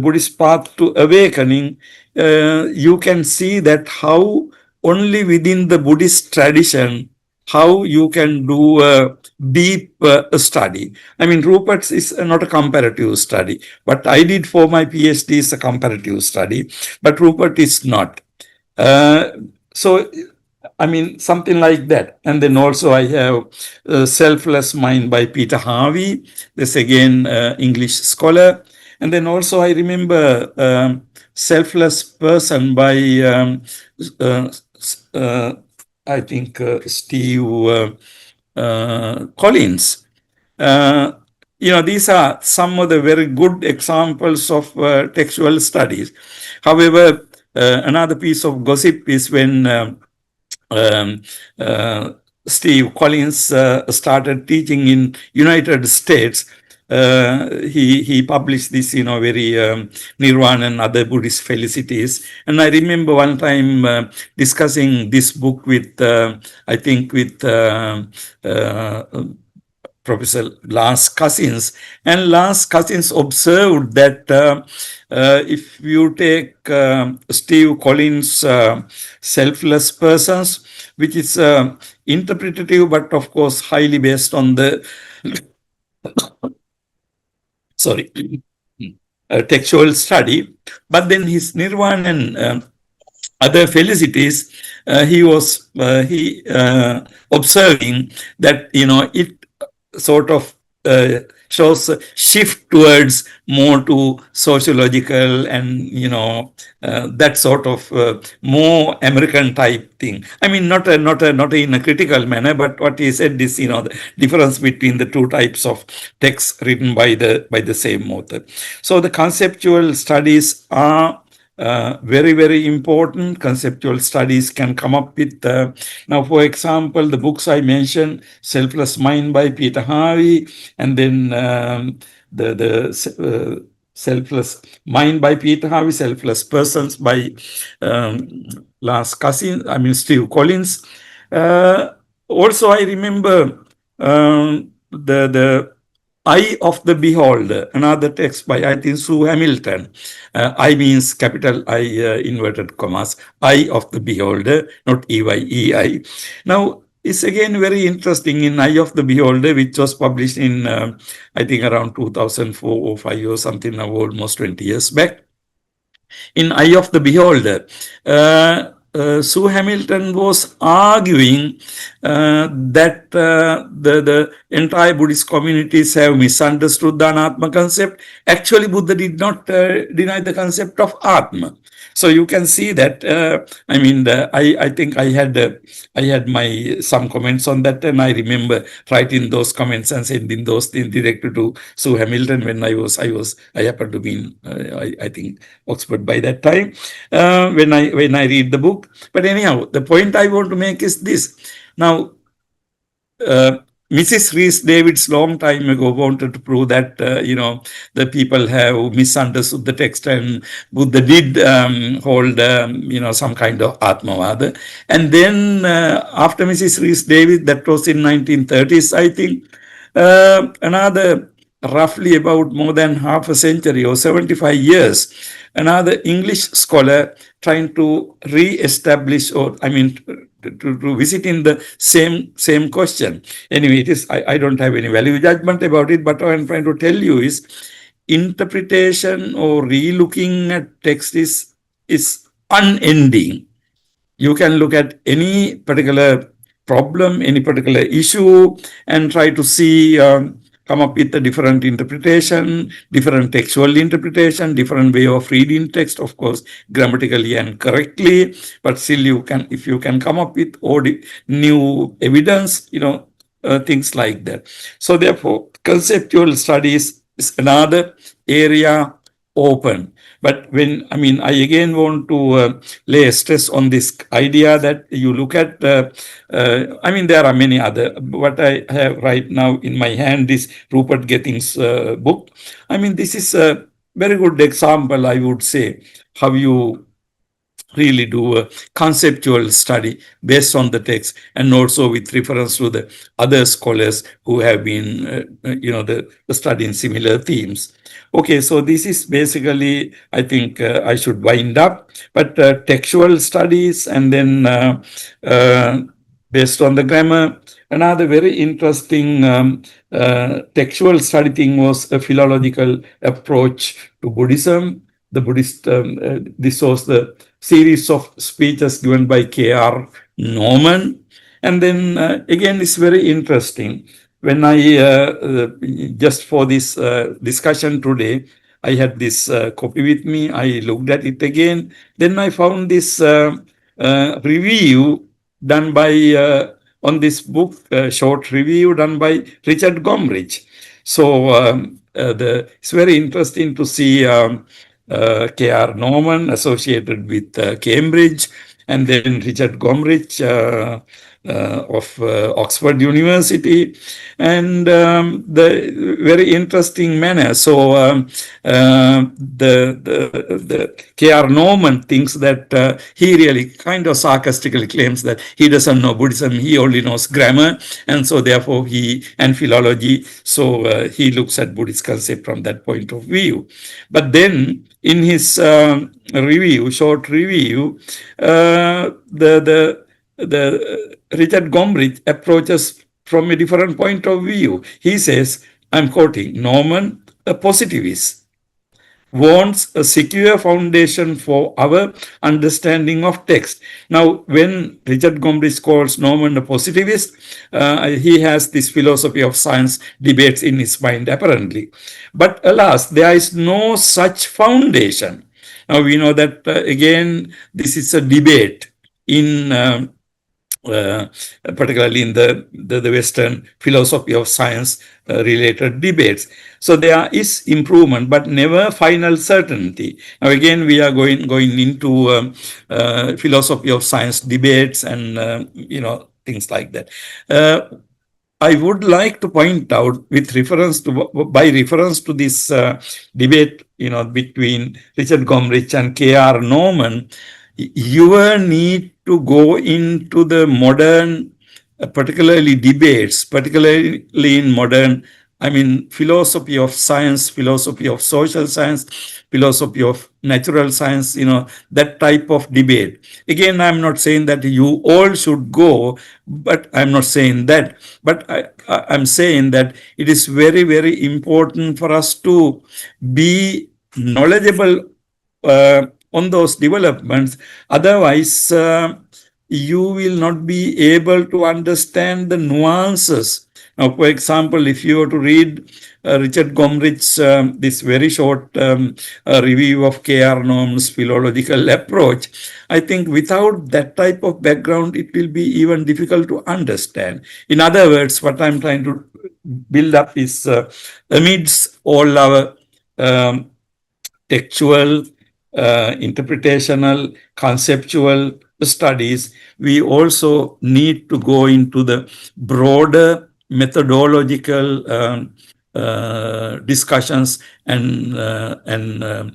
Buddhist Path to Awakening, you can see that how only within the Buddhist tradition, how you can do a deep study. I mean, Rupert's is not a comparative study. What I did for my PhD is a comparative study, but Rupert is not. So, I mean, something like that. And then also I have Selfless Mind by Peter Harvey. This again, English scholar. And then also I remember Selfless Person by, I think, Steve Collins. These are some of the very good examples of textual studies. However, another piece of gossip is when Steve Collins started teaching in United States. He published this, very Nirvana and other Buddhist felicities. And I remember one time discussing this book with, I think, with Professor Lars Cousins. And Lars Cousins observed that if you take Steve Collins' Selfless Persons, which is interpretative, but of course highly based on the textual study, but then his Nirvana and other felicities, he was observing that it sort of shows a shift towards more to sociological and that sort of more American type thing. I mean, not in a critical manner, but what he said is the difference between the two types of texts written by the same author. So the conceptual studies are very, very important. Conceptual studies can come up with, now, for example, the books I mentioned, Selfless Mind by Peter Harvey, and then the Selfless Mind by Peter Harvey, Selfless Persons by Lars Cousins, Steve Collins. Also, I remember the Eye of the Beholder, another text by, I think, Sue Hamilton. I means capital I, inverted commas, Eye of the Beholder, not EYEI. Now, it's again very interesting in Eye of the Beholder, which was published in, I think, around 2004 or 5 or something, now almost 20 years back. In Eye of the Beholder, Sue Hamilton was arguing that the entire Buddhist communities have misunderstood the Anatma concept. Actually, Buddha did not deny the concept of Atma. So you can see that. I think I had my some comments on that, and I remember writing those comments and sending those things directly to Sue Hamilton when I happened to be in I think Oxford by that time when I read the book. But anyhow, the point I want to make is this. Now, Mrs. Rhys Davids long time ago wanted to prove that, the people have misunderstood the text and Buddha did hold, some kind of Atmavada. And then after Mrs. Rhys Davids, that was in 1930s, I think, another roughly about more than half a century or 75 years, another English scholar trying to re-establish, or to visit in the same question. Anyway, it is I don't have any value judgment about it, but what I'm trying to tell you is interpretation or re-looking at text is unending. You can look at any particular problem, any particular issue, and try to see, come up with a different interpretation, different textual interpretation, different way of reading text, of course, grammatically and correctly. But still, you can, if you can come up with new evidence, things like that. So therefore, conceptual studies is another area open. But I again want to lay stress on this idea that you look at, there are many other, what I have right now in my hand is Rupert Getting's book. This is a very good example, I would say, how you really do a conceptual study based on the text, and also with reference to the other scholars who have been, studying similar themes. Okay, so this is basically, I think I should wind up, but textual studies, and then based on the grammar, another very interesting textual study thing was a philological approach to Buddhism. The Buddhist, this was the series of speeches given by K.R. Norman. And then again, it's very interesting. When I, just for this discussion today, I had this copy with me. I looked at it again. Then I found this review done by, on this book, short review done by Richard Gombrich. So it's very interesting to see K.R. Norman associated with Cambridge, and then Richard Gombrich of Oxford University, and the very interesting manner. So the K.R. Norman thinks that he really kind of sarcastically claims that he doesn't know Buddhism, he only knows grammar, and so therefore and philology, so he looks at Buddhist concept from that point of view. But then in his short review, the Richard Gombrich approaches from a different point of view. He says, I'm quoting, Norman, a positivist, wants a secure foundation for our understanding of text. Now, when Richard Gombrich calls Norman a positivist, he has this philosophy of science debates in his mind, apparently. But alas, there is no such foundation. Now, we know that, again, this is a debate in particularly in the Western philosophy of science related debates. So there is improvement, but never final certainty. Now again, we are going into philosophy of science debates and things like that. I would like to point out, by reference to this debate, between Richard Gombrich and K.R. Norman, you need to go into the modern, particularly debates, particularly in modern, philosophy of science, philosophy of social science, philosophy of natural science, that type of debate. Again, I'm not saying that you all should go, but I'm not saying that. But I'm saying that it is very, very important for us to be knowledgeable on those developments. Otherwise, you will not be able to understand the nuances. Now, for example, if you were to read Richard Gombrich's this very short review of K.R. Norman's philological approach, I think without that type of background, it will be even difficult to understand. In other words, what I'm trying to build up is amidst all our textual, interpretational, conceptual studies, we also need to go into the broader methodological discussions and the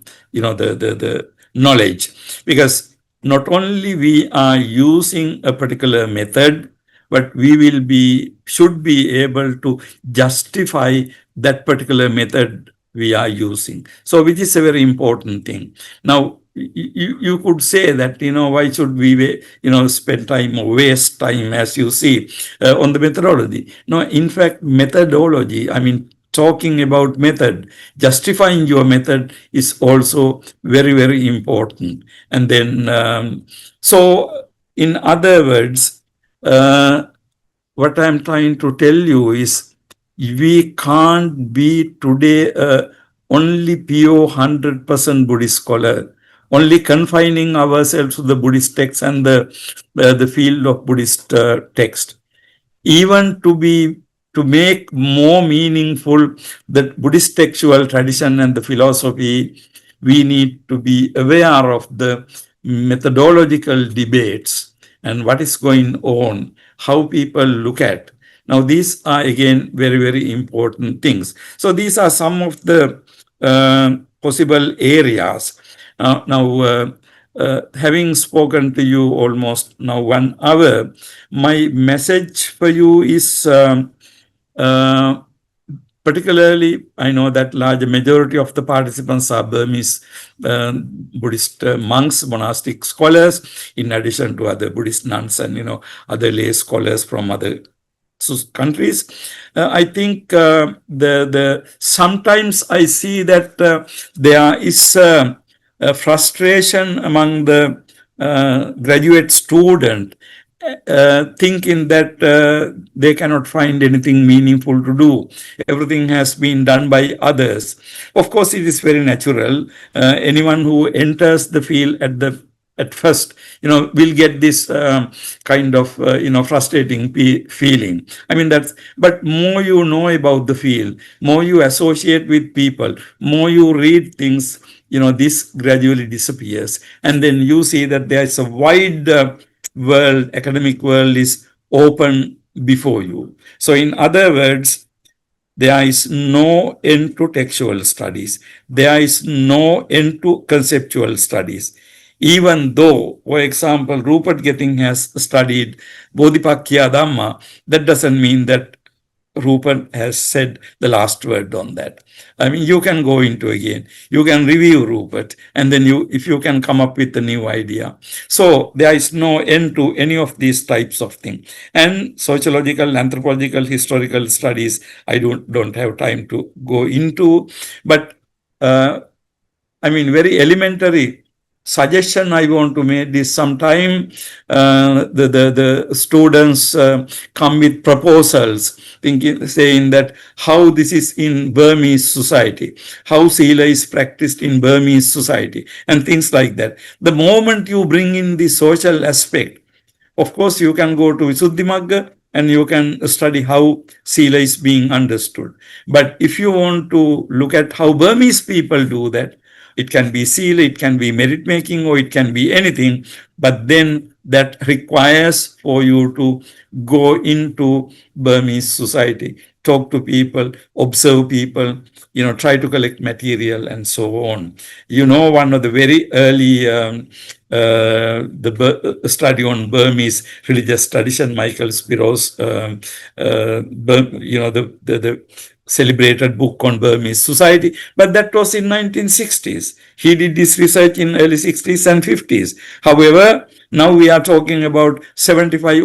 knowledge, because not only we are using a particular method, but we should be able to justify that particular method we are using. So which is a very important thing. Now, you could say that, why should we, spend time or waste time, as you see, on the methodology? No, in fact, methodology, talking about method, justifying your method is also very, very important. And then, so in other words, what I'm trying to tell you is we can't be today only pure 100% Buddhist scholar, only confining ourselves to the Buddhist text and the field of Buddhist text. Even to make more meaningful the Buddhist textual tradition and the philosophy, we need to be aware of the methodological debates and what is going on, how people look at. Now, these are again very, very important things. So these are some of the possible areas. Having spoken to you almost now 1 hour, my message for you is particularly, I know that large majority of the participants are Burmese Buddhist monks, monastic scholars, in addition to other Buddhist nuns and other lay scholars from other countries. I think sometimes I see that there is frustration among the graduate student, thinking that they cannot find anything meaningful to do. Everything has been done by others. Of course, it is very natural. Anyone who enters the field at first, will get this kind of, frustrating feeling. But more you know about the field, more you associate with people, more you read things, this gradually disappears. And then you see that there is a wide world, academic world is open before you. So in other words, there is no end to textual studies. There is no end to conceptual studies. Even though, for example, Rupert Getting has studied Bodhipakya Dhamma, that doesn't mean that Rupert has said the last word on that. You can go into again, you can review Rupert, and then if you can come up with a new idea. So there is no end to any of these types of things. And sociological, anthropological, historical studies, I don't have time to go into, but very elementary suggestion I want to make is sometime the students come with proposals, saying that how this is in Burmese society, how Sila is practiced in Burmese society, and things like that. The moment you bring in the social aspect, of course, you can go to Visuddhimagga and you can study how Sila is being understood. But if you want to look at how Burmese people do that, it can be Sila, it can be merit making, or it can be anything. But then that requires for you to go into Burmese society, talk to people, observe people, try to collect material and so on. One of the very early the study on Burmese religious tradition, Michael Spiro's, the celebrated book on Burmese society, but that was in 1960s. He did this research in early 60s and 50s. However, now we are talking about 75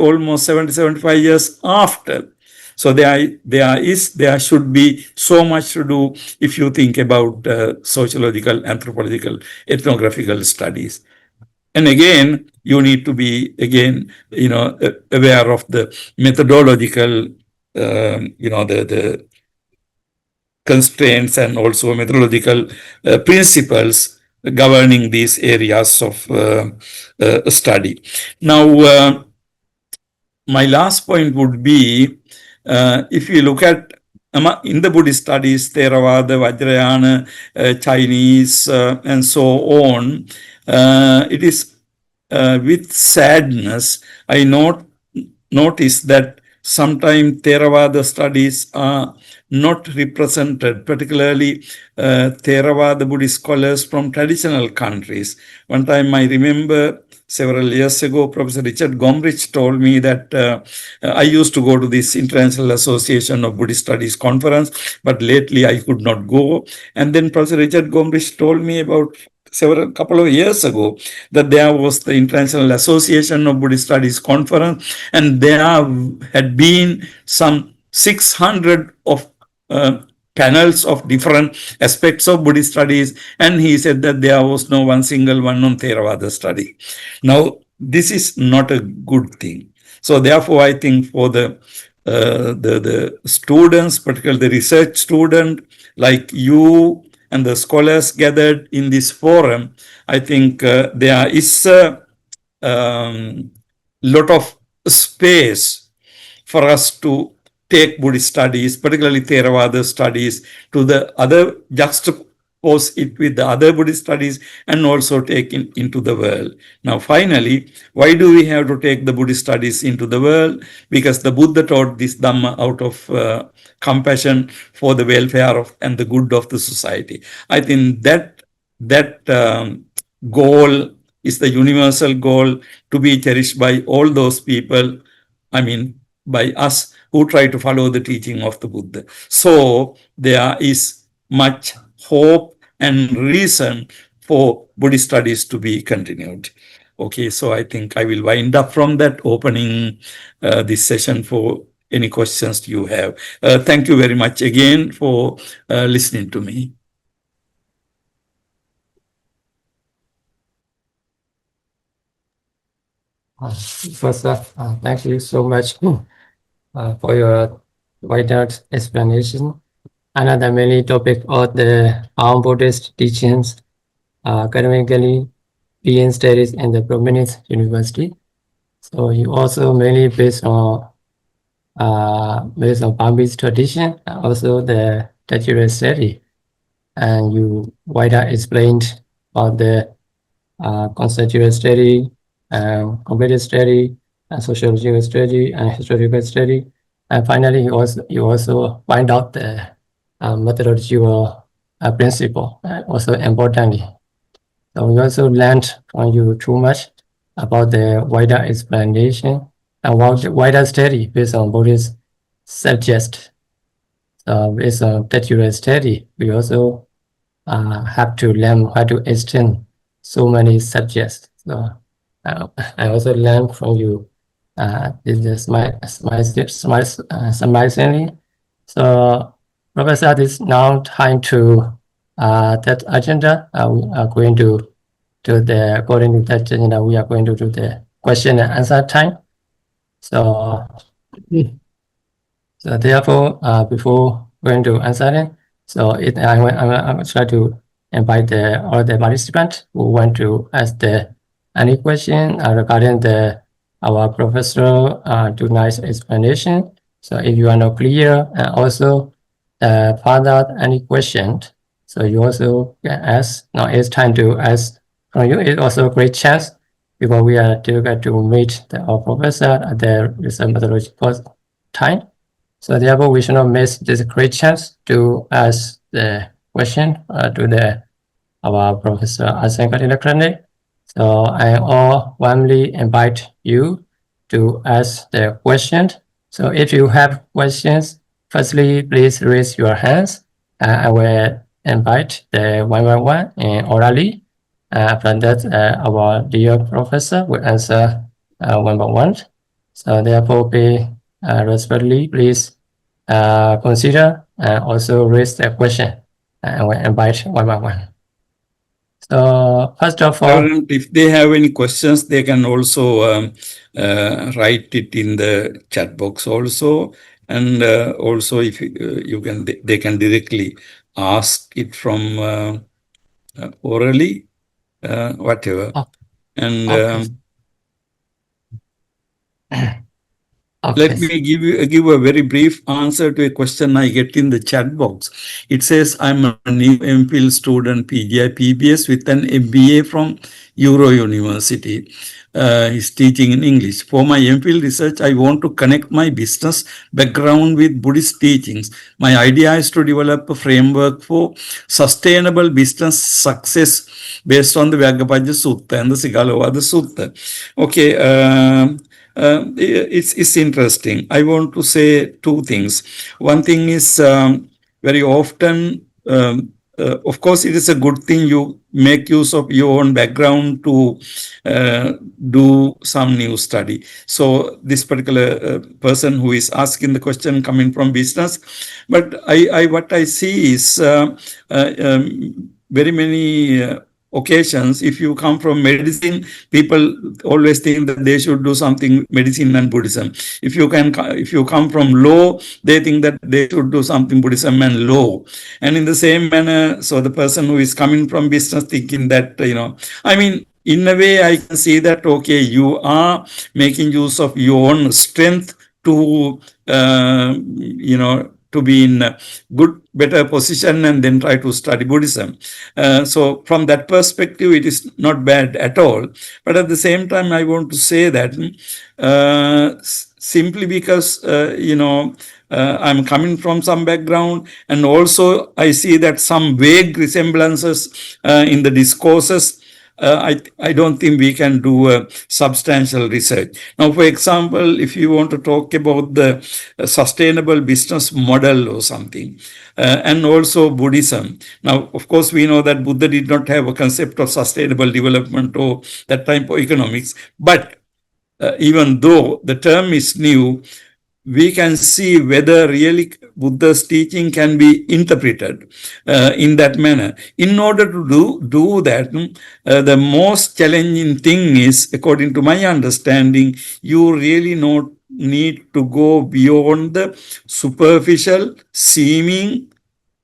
years after. So there should be so much to do if you think about sociological, anthropological, ethnographical studies. And again, you need to be aware of the methodological, the constraints and also methodological principles governing these areas of study. Now, my last point would be, if you look at in the Buddhist studies, Theravada, Vajrayana, Chinese, and so on, it is with sadness I notice that sometimes Theravada studies are not represented, particularly Theravada Buddhist scholars from traditional countries. One time I remember several years ago, Professor Richard Gombrich told me that I used to go to this International Association of Buddhist Studies conference, but lately I could not go. And then Professor Richard Gombrich told me about couple of years ago that there was the International Association of Buddhist Studies conference, and there had been some 600 of panels of different aspects of Buddhist studies, and he said that there was no one single one on Theravada study. Now, this is not a good thing. So therefore, I think for the students, particularly the research student like you and the scholars gathered in this forum, I think there is a lot of space for us to take Buddhist studies, particularly Theravada studies, to the other, juxtapose it with the other Buddhist studies, and also take it into the world. Now, finally, why do we have to take the Buddhist studies into the world? Because the Buddha taught this Dhamma out of compassion for the welfare of and the good of the society. I think that goal is the universal goal to be cherished by all those people, I mean, by us who try to follow the teaching of the Buddha. So there is much hope and reason for Buddhist studies to be continued. Okay, so I think I will wind up from that, opening this session for any questions you have. Thank you very much again for listening to me. First off, thank you so much for your wide explanation. Another many topic of the our Buddhist teachings academically being studied in the Prominence University. So you also mainly based on Burmese tradition and also the textual study, and you wider explained about the conceptual study, comparative study, and sociological study, and historical study, and finally you also find out the methodological principle, also importantly. So we also learned from you too much about the wider explanation and wider study based on Buddhist subject. So based on textual study, we also have to learn how to extend so many subjects. So I also learned from you. This is my summarizing. So Professor, it is now time to that agenda. We are going to do the, according to that agenda, we are going to do the question and answer time. So, so therefore, before going to answering, so I will try to invite all the participants who want to ask any question regarding our professor tonight's explanation. So if you are not clear, and also further any question, so you also can ask. Now it's time to ask from you. It's also a great chance because we are difficult to meet our professor at the research methodological time. So therefore, we should not miss this great chance to ask the question to our professor Asanga Tilakaratne. So I all warmly invite you to ask the question. So if you have questions, firstly, please raise your hands. I will invite the one by one and orally. After that, our dear professor will answer one by one. So therefore, be respectfully, please consider and also raise the question. I will invite one by one. So first of all, if they have any questions, they can also write it in the chat box also, and also if you can, they can directly ask it from orally, whatever. And let me give a very brief answer to a question I get in the chat box. It says, I'm a new MPhil student, PGI PBS with an MBA from Euro University. his teaching in English. For my MPhil research, I want to connect my business background with Buddhist teachings. My idea is to develop a framework for sustainable business success based on the Vyagapajja Sutta and the Sigalovada Sutta. Okay, it's interesting. I want to say two things. One thing is very often, of course, it is a good thing you make use of your own background to do some new study. So this particular person who is asking the question coming from business, but what I see is very many occasions, if you come from medicine, people always think that they should do something medicine and Buddhism. If you come from law, they think that they should do something Buddhism and law. And in the same manner, so the person who is coming from business thinking that, I mean, in a way, I can see that, okay, you are making use of your own strength to, to be in a good, better position and then try to study Buddhism. So from that perspective, it is not bad at all. But at the same time, I want to say that simply because, I'm coming from some background, and also I see that some vague resemblances in the discourses, I don't think we can do a substantial research. Now, for example, if you want to talk about the sustainable business model or something, and also Buddhism. Now, of course, we know that Buddha did not have a concept of sustainable development or that type of economics. But even though the term is new, we can see whether really Buddha's teaching can be interpreted in that manner. In order to do that, the most challenging thing is, according to my understanding, you really need to go beyond the superficial seeming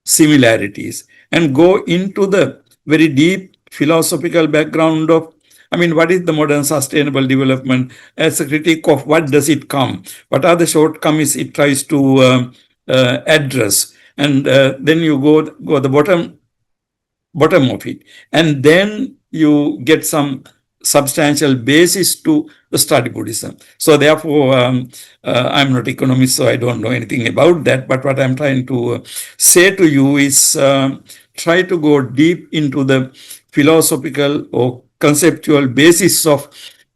similarities and go into the very deep philosophical background of, what is the modern sustainable development as a critique of what does it come? What are the shortcomings it tries to address? And then you go the bottom of it. And then you get some substantial basis to study Buddhism. So therefore, I'm not economist, so I don't know anything about that. But what I'm trying to say to you is try to go deep into the philosophical or conceptual basis of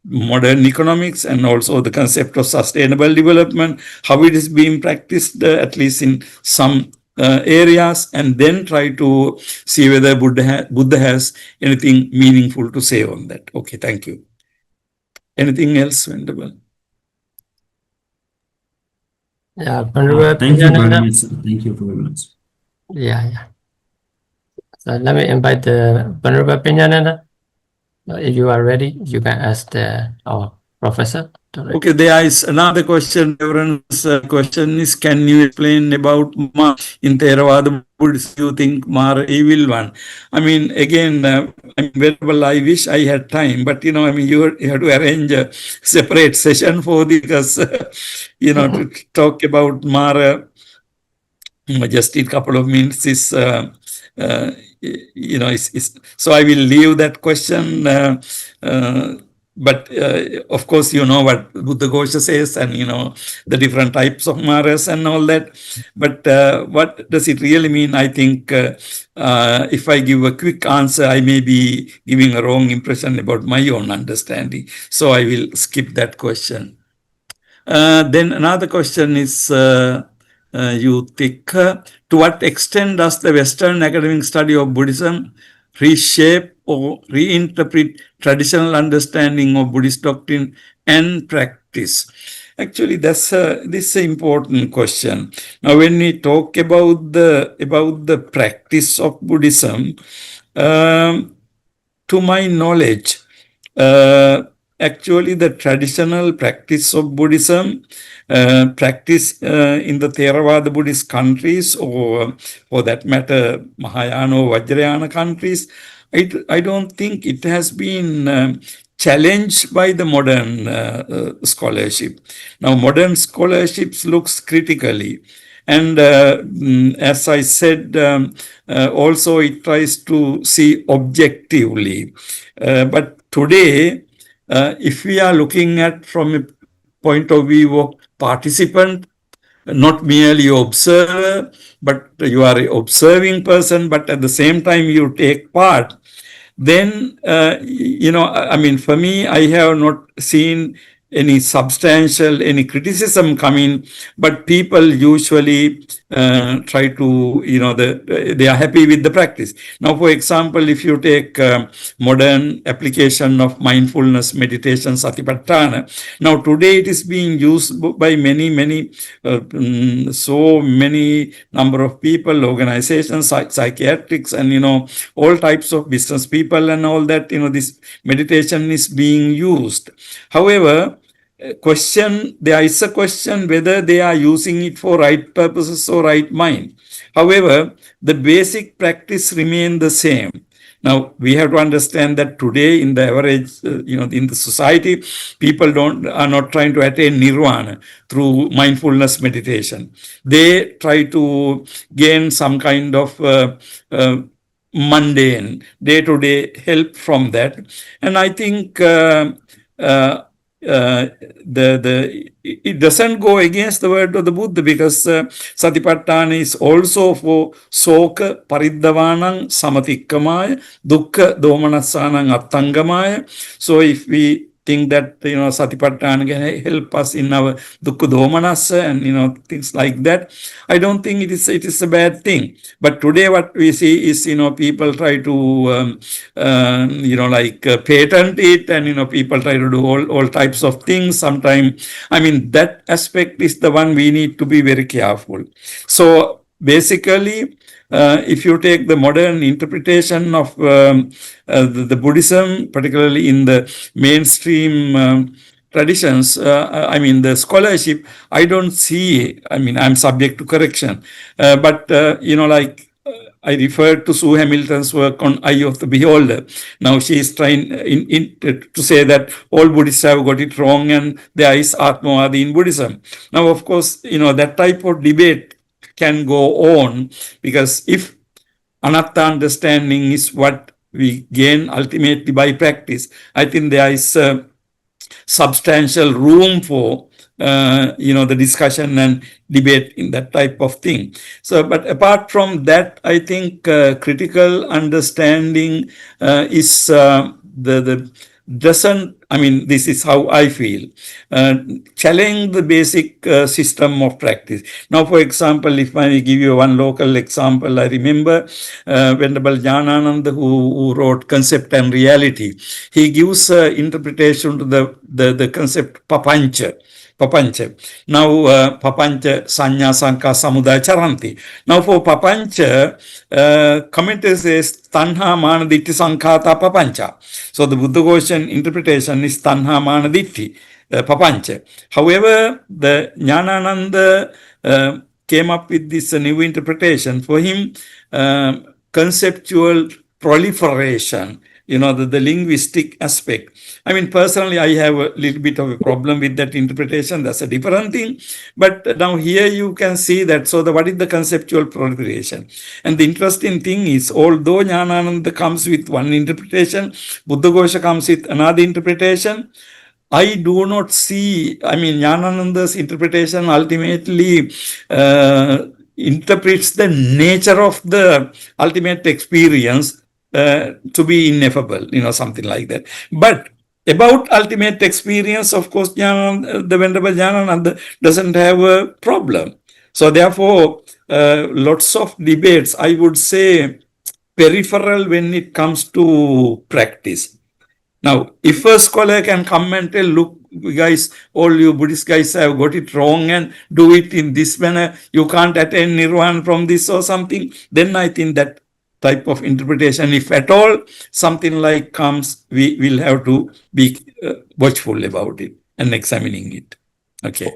modern economics and also the concept of sustainable development, how it is being practiced, at least in some areas, and then try to see whether Buddha has anything meaningful to say on that. Okay, thank you. Anything else, Venerable? Yeah, Thank you very much, sir. Thank you very much. Yeah. So let me invite the Venerable Pinyananda. If you are ready, you can ask our professor. Okay, there is another question. Reverend's question is, can you explain about Mara in Theravada Buddhism? You think Mara evil one? Again, Venerable, I wish I had time, but you have to arrange a separate session for this because, to talk about Mara, just in a couple of minutes is, so I will leave that question. But of course, you know what Buddha Ghosha says, and the different types of Maras and all that. But what does it really mean? I think if I give a quick answer, I may be giving a wrong impression about my own understanding. So I will skip that question. Then another question is, you think, to what extent does the Western academic study of Buddhism reshape or reinterpret traditional understanding of Buddhist doctrine and practice? Actually, this is an important question. Now, when we talk about the practice of Buddhism, to my knowledge, actually the traditional practice of Buddhism, practice in the Theravada Buddhist countries, or for that matter, Mahayana or Vajrayana countries, I don't think it has been challenged by the modern scholarship. Now, modern scholarships looks critically. And as I said, also it tries to see objectively. But today, if we are looking at from a point of view of participant, not merely observer, but you are an observing person, but at the same time you take part, then, I mean, for me, I have not seen any substantial, any criticism coming, but people usually try to, they are happy with the practice. Now, for example, if you take modern application of mindfulness meditation, satipatthana, now today it is being used by many, so many number of people, organizations, psychiatrics, and, all types of business people and all that, this meditation is being used. However, there is a question whether they are using it for right purposes or right mind. However, the basic practice remain the same. Now, we have to understand that today in the average, in the society, people are not trying to attain nirvana through mindfulness meditation. They try to gain some kind of mundane, day-to-day help from that. And I think it doesn't go against the word of the Buddha, because Satipatthana is also for soka pariddavanang samatikkamaya, dukkha domanassanang attangamaya. So if we think that Satipatthana can help us in our dukkha domanassa and things like that, I don't think it is a bad thing. But today what we see is people try to patent it, and people try to do all types of things. Sometimes, I mean, that aspect is the one we need to be very careful. So basically, if you take the modern interpretation of the Buddhism, particularly in the mainstream traditions, I mean, the scholarship, I don't see, I mean, I'm subject to correction, but I referred to Sue Hamilton's work on Eye of the Beholder. Now she is trying to say that all Buddhists have got it wrong and there is Atmavadi in Buddhism. Now, of course, that type of debate can go on, because if anatta understanding is what we gain ultimately by practice, I think there is substantial room for the discussion and debate in that type of thing. So, but apart from that, I think critical understanding is this is how I feel, challenge the basic system of practice. Now, for example, if I give you one local example, I remember Venerable Jnanananda, who wrote Concept and Reality. He gives interpretation to the concept papancha. Now, papancha sanya sanka samudaya charanti. Now, for papancha, commentary says tanha mana ditti sankhata papancha. So, the Buddha Goshen interpretation is tanha mana ditti, papancha. However, the Jnanananda came up with this new interpretation. For him, conceptual proliferation, the linguistic aspect. I mean, personally, I have a little bit of a problem with that interpretation. That's a different thing. But now here you can see that. So what is the conceptual proliferation? And the interesting thing is, although Jnanananda comes with one interpretation, Buddhaghosa comes with another interpretation, I do not see, I mean, Jnanananda's interpretation ultimately interprets the nature of the ultimate experience to be ineffable, something like that. But about ultimate experience, of course, the Venerable Jnanananda doesn't have a problem. So therefore, lots of debates, I would say, peripheral when it comes to practice. Now, if a scholar can come and tell, look, guys, all you Buddhist guys have got it wrong and do it in this manner, you can't attain nirvana from this or something, then I think that type of interpretation, if at all something like comes, we will have to be watchful about it and examining it. Okay.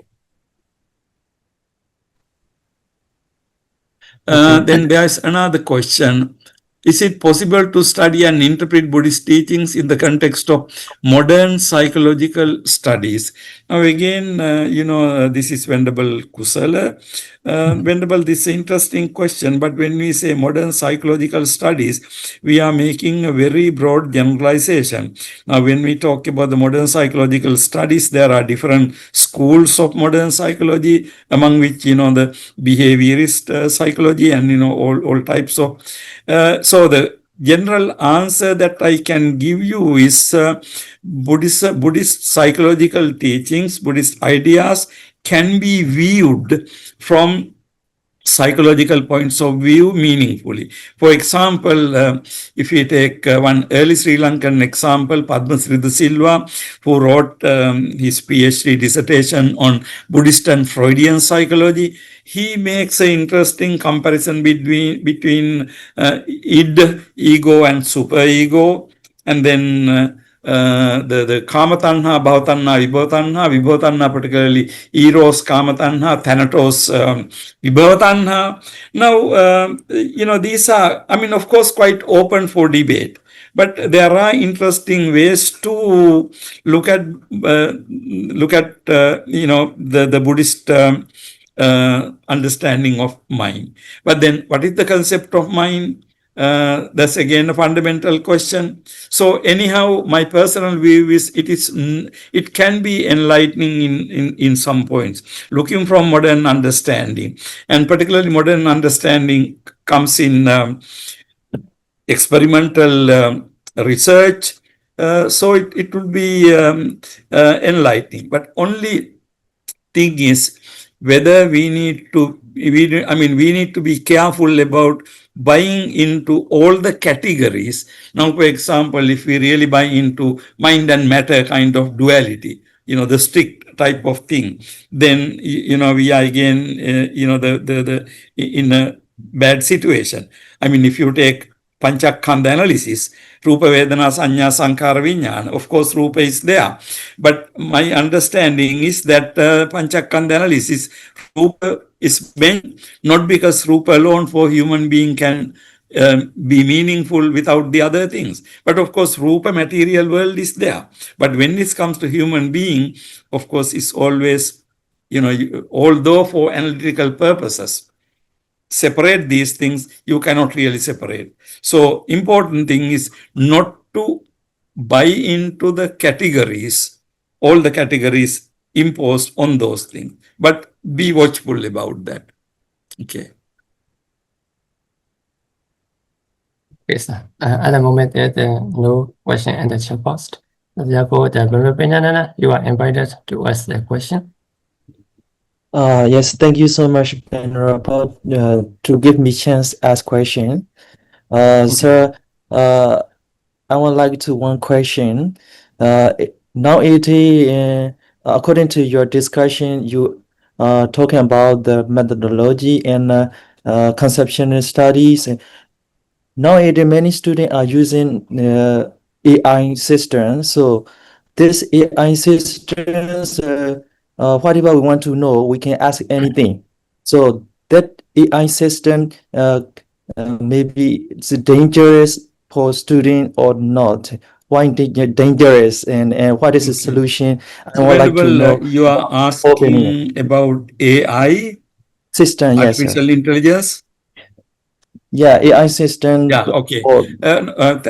Then there's another question. Is it possible to study and interpret Buddhist teachings in the context of modern psychological studies? Now again, this is Venerable Kusala. Venerable, this is an interesting question, but when we say modern psychological studies, we are making a very broad generalization. Now, when we talk about the modern psychological studies, there are different schools of modern psychology, among which, the behaviorist psychology and, all types of. So the general answer that I can give you is Buddhist psychological teachings, Buddhist ideas can be viewed from psychological points of view meaningfully. For example, if we take one early Sri Lankan example, Padmasree De Silva, who wrote his PhD dissertation on Buddhist and Freudian psychology, he makes an interesting comparison between id, ego, and superego, and then the kama tanha, bhava tanha, vibhava tanha, particularly eros, kama tanha, thanatos, vibhava tanha. Now, these are, of course, quite open for debate. But there are interesting ways to look at the Buddhist understanding of mind. But then, what is the concept of mind? That's again a fundamental question. So anyhow, my personal view is it can be enlightening in some points, looking from modern understanding, and particularly modern understanding comes in experimental research. So it would be enlightening. But only thing is whether we need to be careful about buying into all the categories. Now, for example, if we really buy into mind and matter kind of duality, the strict type of thing, then we are again in a bad situation. If you take Panchakhanda analysis, Rupa Vedana Sanya Sankara Vijnana, of course Rupa is there, but my understanding is that Panchakhanda analysis, Rupa is meant not because Rupa alone for human being can be meaningful without the other things, but of course Rupa material world is there. But when it comes to human being, of course it's always, although for analytical purposes, separate these things, you cannot really separate. So important thing is not to buy into the categories, all the categories imposed on those things, but be watchful about that. Okay. Okay, sir. At the moment, there's no question in the chat box. Therefore, the Venerable, you are invited to ask the question. Yes, thank you so much, Venerable, to give me chance to ask question. Sir, I would like to one question. Now according to your discussion, you talking about the methodology and conceptual studies. Nowadays, many students are using AI systems. So this AI systems, whatever we want to know, we can ask anything. So that AI system maybe it's dangerous for student or not. Why dangerous and what is the solution? I would like to know. You are asking about AI system, yes, sir. artificial intelligence. Yeah, AI system. Yeah, okay.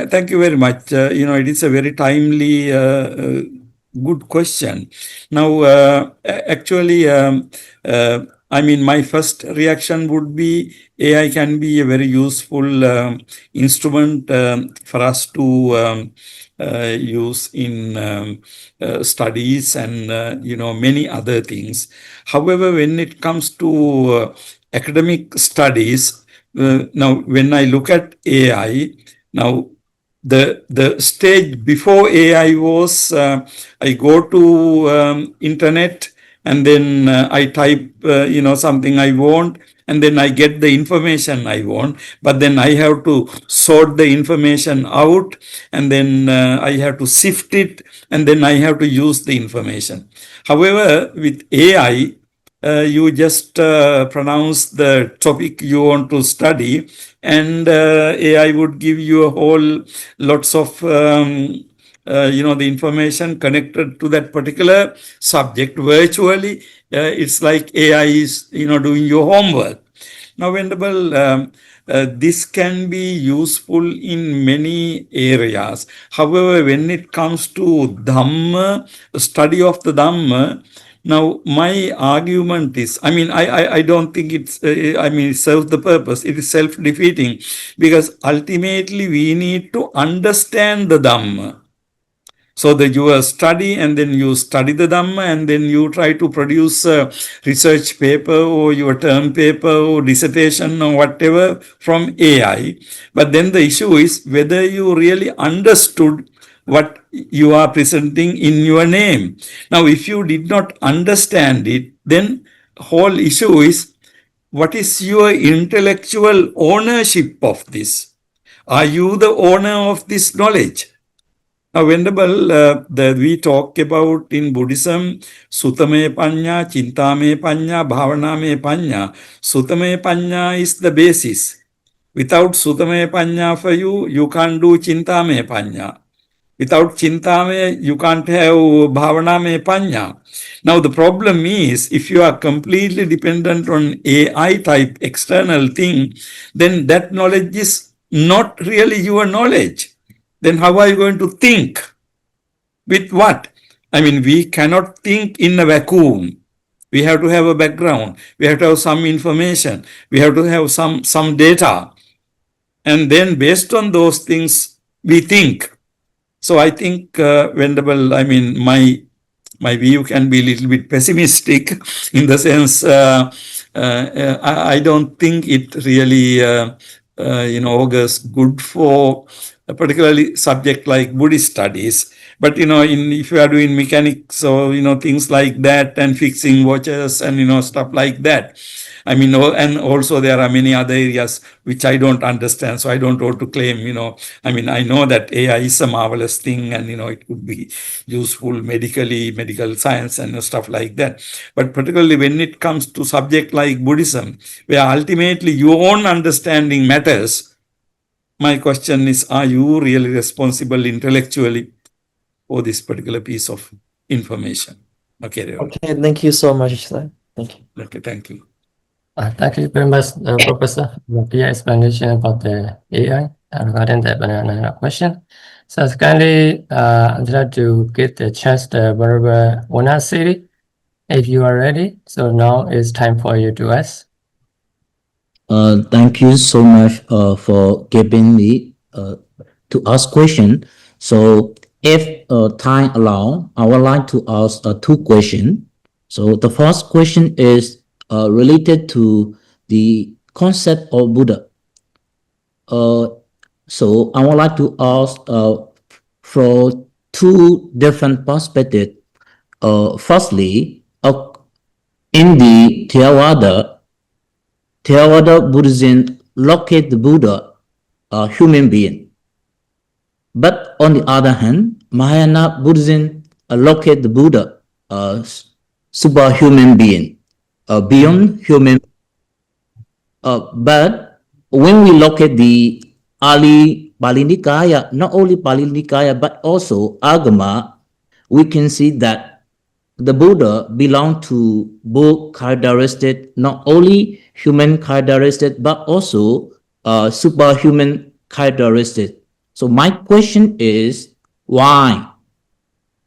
Thank you very much. It is a very timely, good question. Now, actually, my first reaction would be AI can be a very useful instrument for us to use in studies and, many other things. However, when it comes to academic studies, now, when I look at AI, now the stage before AI was I go to internet and then I type something I want and then I get the information I want, but then I have to sort the information out and then I have to sift it and then I have to use the information. However, with AI, you just pronounce the topic you want to study and AI would give you a whole lots of the information connected to that particular subject virtually. It's like AI is, doing your homework. Now, Venerable, this can be useful in many areas. However, when it comes to Dhamma, study of the Dhamma, now my argument is, I don't think it serves the purpose. It is self-defeating, because ultimately we need to understand the Dhamma. So that you study, and then you study the Dhamma, and then you try to produce a research paper or your term paper or dissertation or whatever from AI. But then the issue is whether you really understood what you are presenting in your name. Now, if you did not understand it, then whole issue is, what is your intellectual ownership of this? Are you the owner of this knowledge? Now, Venerable, we talk about in Buddhism, Sutame Panya, Chintame Panya, Bhavaname Panya. Sutame Panya is the basis. Without Sutame Panya for you, you can't do Chintame Panya. Without Chintame, you can't have Bhavaname Panya. Now, the problem is, if you are completely dependent on AI type external thing, then that knowledge is not really your knowledge. Then how are you going to think? With what? We cannot think in a vacuum. We have to have a background. We have to have some information. We have to have some data. And then based on those things, we think. So I think, Venerable, my view can be a little bit pessimistic in the sense, I don't think it really, augurs good for a particularly subject like Buddhist studies. But, if you are doing mechanics or, things like that, and fixing watches and, stuff like that, and also there are many other areas which I don't understand. So I don't want to claim, I know that AI is a marvelous thing, and, it could be useful medical science and stuff like that. But particularly when it comes to subject like Buddhism, where ultimately your own understanding matters, my question is, are you really responsible intellectually for this particular piece of information? Okay. Okay, thank you so much, sir. Thank you. Okay, thank you. Thank you very much, Professor, for the clear explanation about the AI regarding the banana question. So kindly, I'd like to get the chance to Barbara Ona City, if you are ready. So now it's time for you to ask. Thank you so much for giving me to ask question. So if time allow, I would like to ask two questions. So the first question is related to the concept of Buddha. So I would like to ask from two different perspectives. Firstly, in the Theravada Buddhism locate the Buddha a human being. But on the other hand, Mahayana Buddhism locate the Buddha superhuman being, beyond human. But when we look at the early Pali Nikaya, not only Pali Nikaya, but also Agama, we can see that the Buddha belonged to both characteristics, not only human characteristics, but also superhuman characteristics. So my question is, why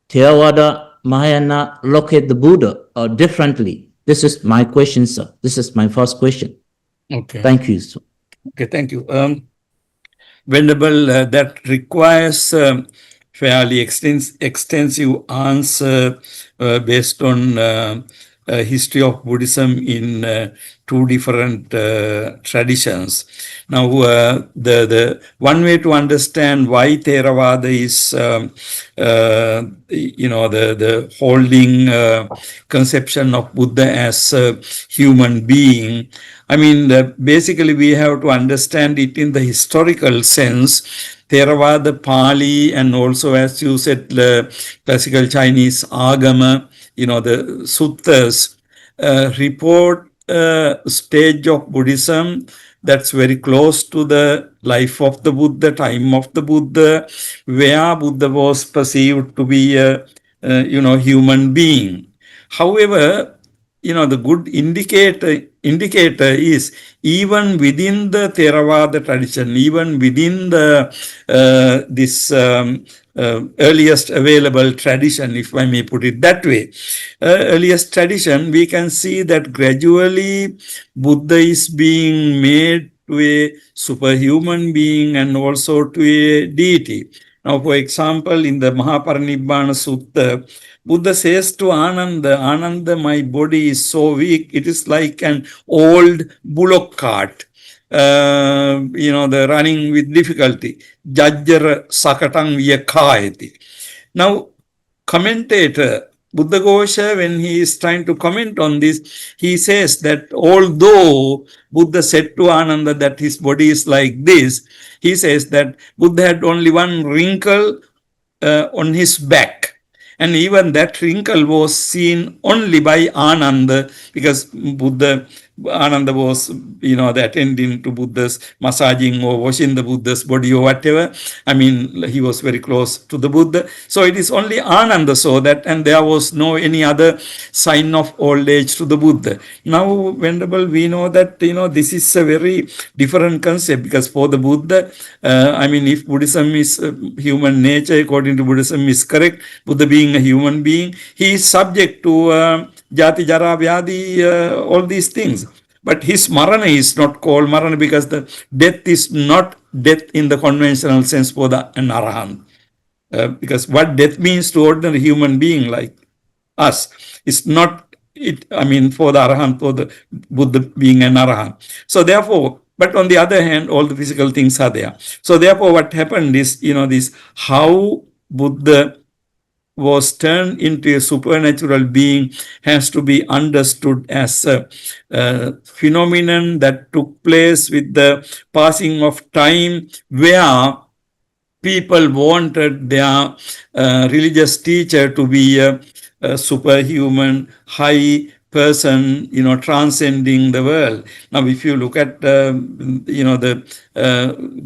Theravada, Mahayana locate the Buddha differently? This is my question, sir. This is my first question. Okay. Thank you, sir. Okay, thank you. Venerable, that requires fairly extensive answer based on history of Buddhism in two different traditions. Now, the one way to understand why Theravada is, the holding conception of Buddha as a human being, basically we have to understand it in the historical sense. Theravada, Pali, and also, as you said, classical Chinese Agama, the suttas report stage of Buddhism that's very close to the life of the Buddha, time of the Buddha, where Buddha was perceived to be a human being. However, the good indicator is even within the Theravada tradition, even within the this earliest available tradition, if I may put it that way, earliest tradition, we can see that gradually Buddha is being made to a superhuman being and also to a deity. Now, for example, in the Mahaparinibbana Sutta, Buddha says to Ananda, my body is so weak, it is like an old bullock cart, the running with difficulty. Jajjara sakatang vyakayati. Now, commentator Buddha Ghosha, when he is trying to comment on this, he says that although Buddha said to Ananda that his body is like this, he says that Buddha had only one wrinkle on his back. And even that wrinkle was seen only by Ananda, because Ananda was, the attending to Buddha's massaging or washing the Buddha's body or whatever. I mean, he was very close to the Buddha. So it is only Ananda saw that, and there was no any other sign of old age to the Buddha. Now, Venerable, we know that, this is a very different concept, because for the Buddha, if Buddhism is human nature, according to Buddhism is correct, Buddha being a human being, he is subject to Jati, Jara, Vyadi, all these things. But his marana is not called marana, because the death is not death in the conventional sense for an arahant. Because what death means to ordinary human being like us is not for the arahant, for the Buddha being an arahant. So therefore, but on the other hand, all the physical things are there. So therefore, what happened is, this how Buddha was turned into a supernatural being has to be understood as a phenomenon that took place with the passing of time, where people wanted their religious teacher to be a superhuman, high person, transcending the world. Now, if you look at, the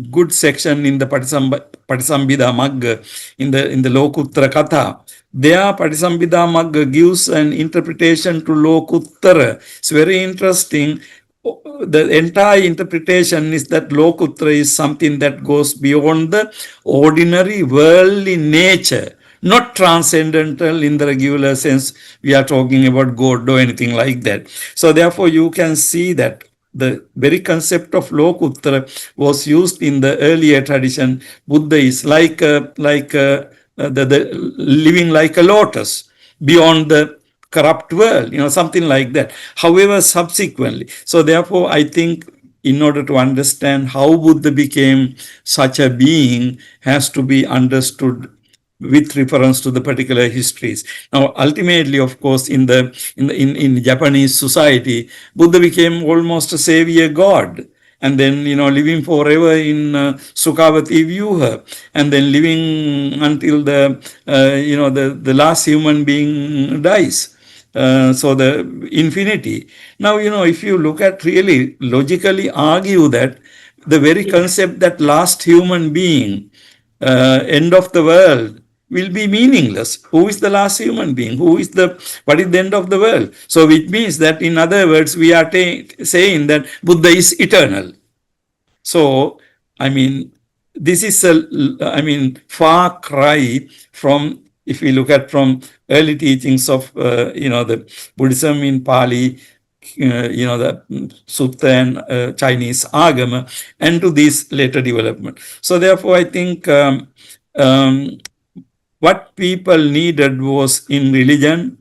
good section in the Patisambhida Magga, in the Lokuttara Katha, there Patisambhida Magga gives an interpretation to Lokuttara. It's very interesting. The entire interpretation is that Lokuttara is something that goes beyond the ordinary worldly nature, not transcendental in the regular sense we are talking about God or anything like that. So therefore, you can see that the very concept of Lokuttara was used in the earlier tradition. Buddha is like the living like a lotus beyond the corrupt world, something like that. However, subsequently, so therefore, I think in order to understand how Buddha became such a being has to be understood with reference to the particular histories. Now, ultimately, of course, in Japanese society, Buddha became almost a savior god, and then living forever in Sukhavati Vyuha, and then living until the last human being dies. So the infinity. Now, if you look at really logically argue that the very concept that last human being, end of the world, will be meaningless. Who is the last human being? What is the end of the world? So which means that, in other words, we are saying that Buddha is eternal. So, this is far cry from, if we look at from early teachings of, the Buddhism in Pali, the Sutta and Chinese Agama, and to this later development. So therefore, I think what people needed was, in religion,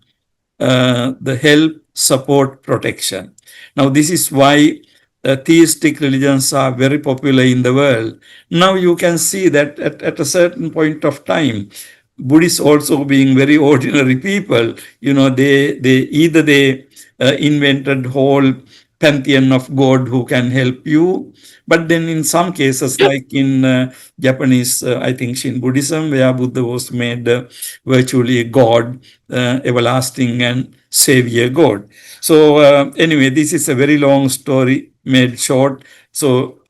the help, support, protection. Now, this is why theistic religions are very popular in the world. Now, you can see that at a certain point of time, Buddhists also being very ordinary people, they invented whole pantheon of God who can help you. But then in some cases, like in Japanese, I think Shin Buddhism, where Buddha was made virtually God, everlasting and savior God. So anyway, this is a very long story. made short. So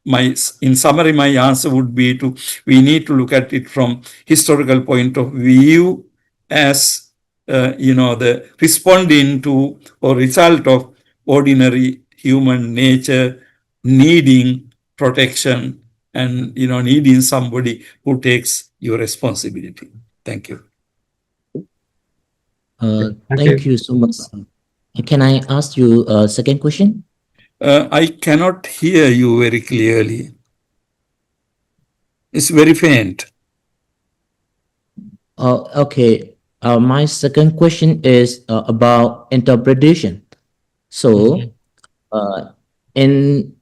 in summary, my answer would be we need to look at it from historical point of view as the responding to or result of ordinary human nature needing protection and needing somebody who takes your responsibility. Thank you. Thank you so much. Can I ask you a second question? I cannot hear you very clearly. It's very faint. Okay. My second question is about interpretation. So, in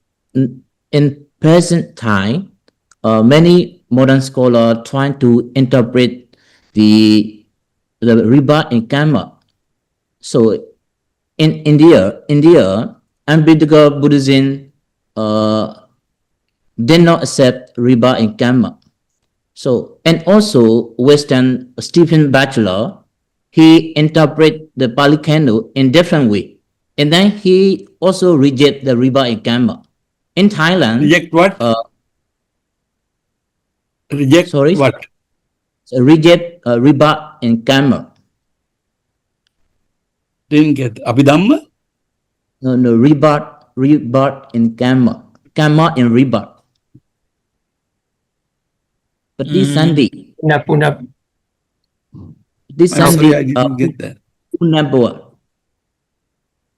present time, many modern scholars trying to interpret the rebirth in karma. So, in India, Ambedkar Buddhism did not accept rebirth in karma. So, and also Western Stephen Batchelor, he interpret the Pali Canon in different way. And then he also reject the rebirth in karma. In Thailand, Reject what? Reject sorry? what? Reject rebirth in karma. Didn't get Abhidhamma? No, rebirth in karma. Karma in rebirth. But this Sunday, Puna. this I'm sorry, I Sunday, didn't get that. number.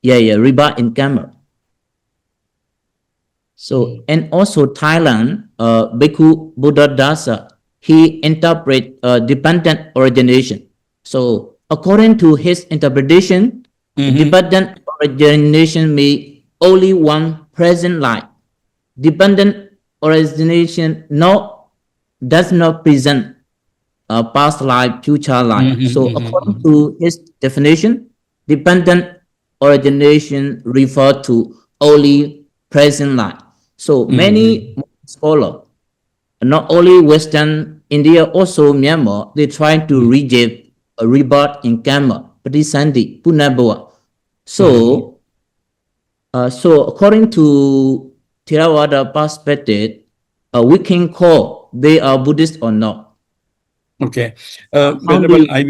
Yeah, rebirth in karma. So, and also Thailand, Bhikkhu Buddha Dasa, he interpret dependent origination. So, according to his interpretation, dependent origination means only one present life. Dependent origination does not present past life, future life. So, according to his definition, dependent origination refer to only present life. So many scholars, not only Western India, also Myanmar, they try to reject a rebirth in karma, Patisandi, Punabhawa. So, so according to Theravada perspective, we can call they are Buddhist or not. Okay. Venerable, I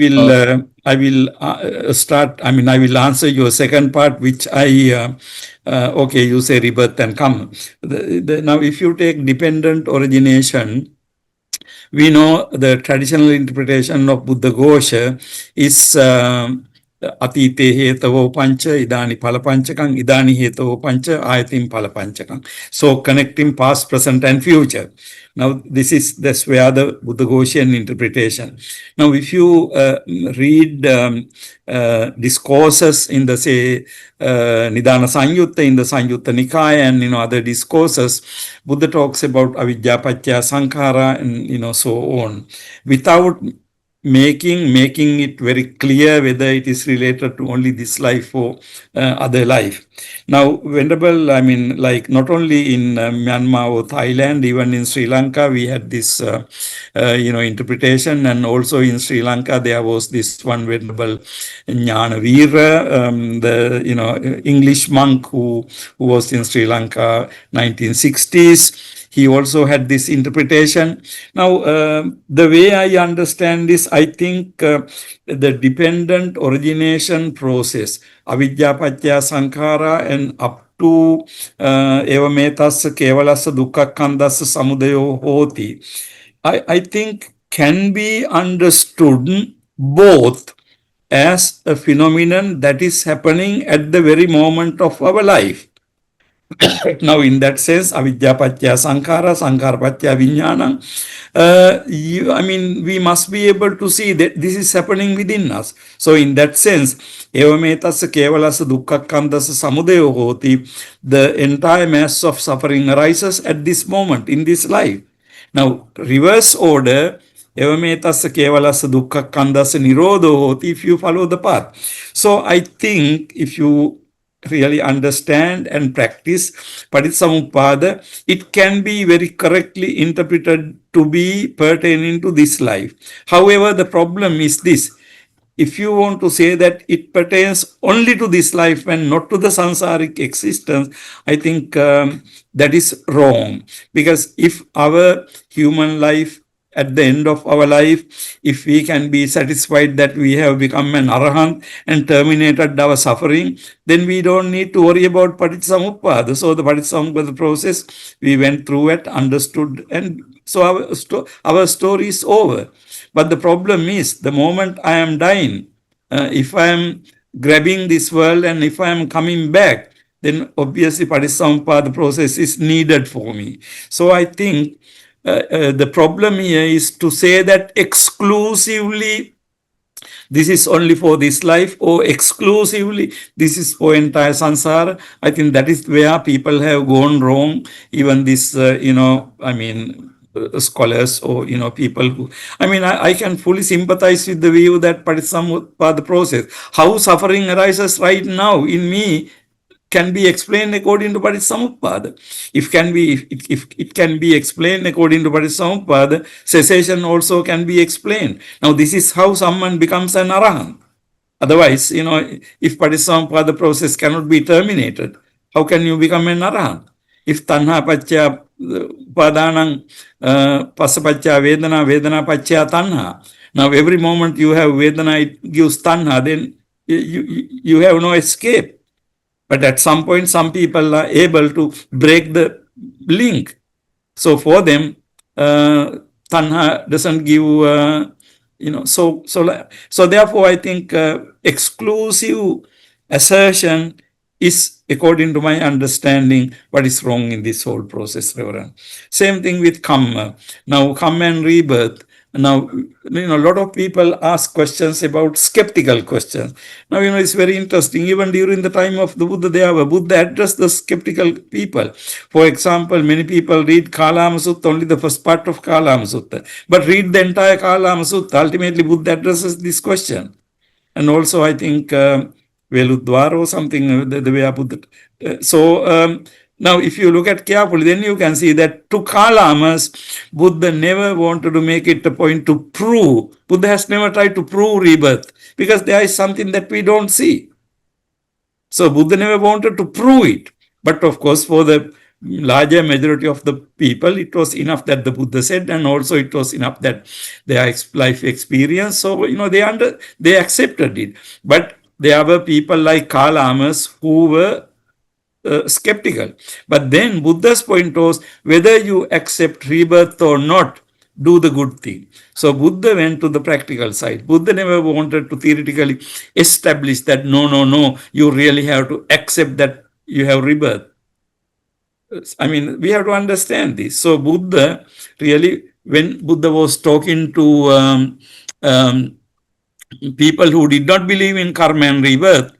will start. I mean, I will answer your second part, which okay, you say rebirth and come. Now, if you take dependent origination, we know the traditional interpretation of Buddha Ghosha is Atite Hetavo Pancha, Idani Palapanchakang, Idani Hetavo Pancha, Ayatim Palapanchakang. So connecting past, present, and future. Now, that's where the Buddha Ghoshian interpretation. Now, if you read discourses in the, say, Nidana Sanyutta, in the Sanyutta Nikaya, and, other discourses, Buddha talks about avidya, paccaya, sankhara, and, so on, without making it very clear whether it is related to only this life or other life. Now, Venerable, I mean, like not only in Myanmar or Thailand, even in Sri Lanka, we had this, interpretation, and also in Sri Lanka, there was this one Venerable Jnana Veera, the, English monk who was in Sri Lanka 1960s. He also had this interpretation. Now, the way I understand this, I think the dependent origination process, avidya paccaya sankhara, and up to evametasya kevalasya dukkha kandasya samudayo hoti, I think can be understood both as a phenomenon that is happening at the very moment of our life. Now, in that sense, avidya paccaya sankhara, sankhara paccaya vijnana, I mean, we must be able to see that this is happening within us. So, in that sense, evametasya kevalasya dukkha kandasya samudayo hoti, the entire mass of suffering arises at this moment, in this life. Now, reverse order, evametasya kevalasya dukkha kandasya nirodho hoti, if you follow the path. So, I think if you really understand and practice Paticamuppada, it can be very correctly interpreted to be pertaining to this life. However, the problem is this: if you want to say that it pertains only to this life and not to the samsaric existence, I think that is wrong. Because if our human life, at the end of our life, if we can be satisfied that we have become an arahant and terminated our suffering, then we don't need to worry about paticcasamuppada. So the paticcasamuppada process, we went through it, understood, and so our story is over. But the problem is, the moment I am dying, if I am grabbing this world and if I am coming back, then obviously paticcasamuppada process is needed for me. So I think the problem here is to say that exclusively this is only for this life, or exclusively this is for entire samsara. I think that is where people have gone wrong. Even this, scholars or, people who, I can fully sympathize with the view that paticcasamuppada process, how suffering arises right now in me, can be explained according to paticcasamuppada. If it can be explained according to paticcasamuppada, cessation also can be explained. Now, this is how someone becomes an arahant. Otherwise, if paticcasamuppada process cannot be terminated, how can you become an arahant? If tanha pacca upadanang passa pacca vedana, vedana pacca tanha. Now, every moment you have vedana, it gives tanha, then you have no escape. But at some point, some people are able to break the link. So for them, tanha doesn't give, so therefore I think exclusive assertion is, according to my understanding, what is wrong in this whole process, Reverend. Same thing with karma. Now, karma and rebirth. Now, a lot of people ask questions about skeptical questions. Now, it's very interesting. Even during the time of the Buddha addressed the skeptical people. For example, many people read Kalama Sutta, only the first part of Kalama Sutta. But read the entire Kalama Sutta. Ultimately, Buddha addresses this question. And also, I think, Veludwara or something, the way I put it. Now, if you look at carefully, then you can see that to Kalamas, Buddha never wanted to make it a point to prove. Buddha has never tried to prove rebirth, because there is something that we don't see. So Buddha never wanted to prove it. But of course, for the larger majority of the people, it was enough that the Buddha said, and also it was enough that their life experience. So, they accepted it. But there were people like Kalamas who were skeptical. But then Buddha's point was, whether you accept rebirth or not, do the good thing. So Buddha went to the practical side. Buddha never wanted to theoretically establish that no, you really have to accept that you have rebirth. We have to understand this. So Buddha really, when Buddha was talking to people who did not believe in karma and rebirth,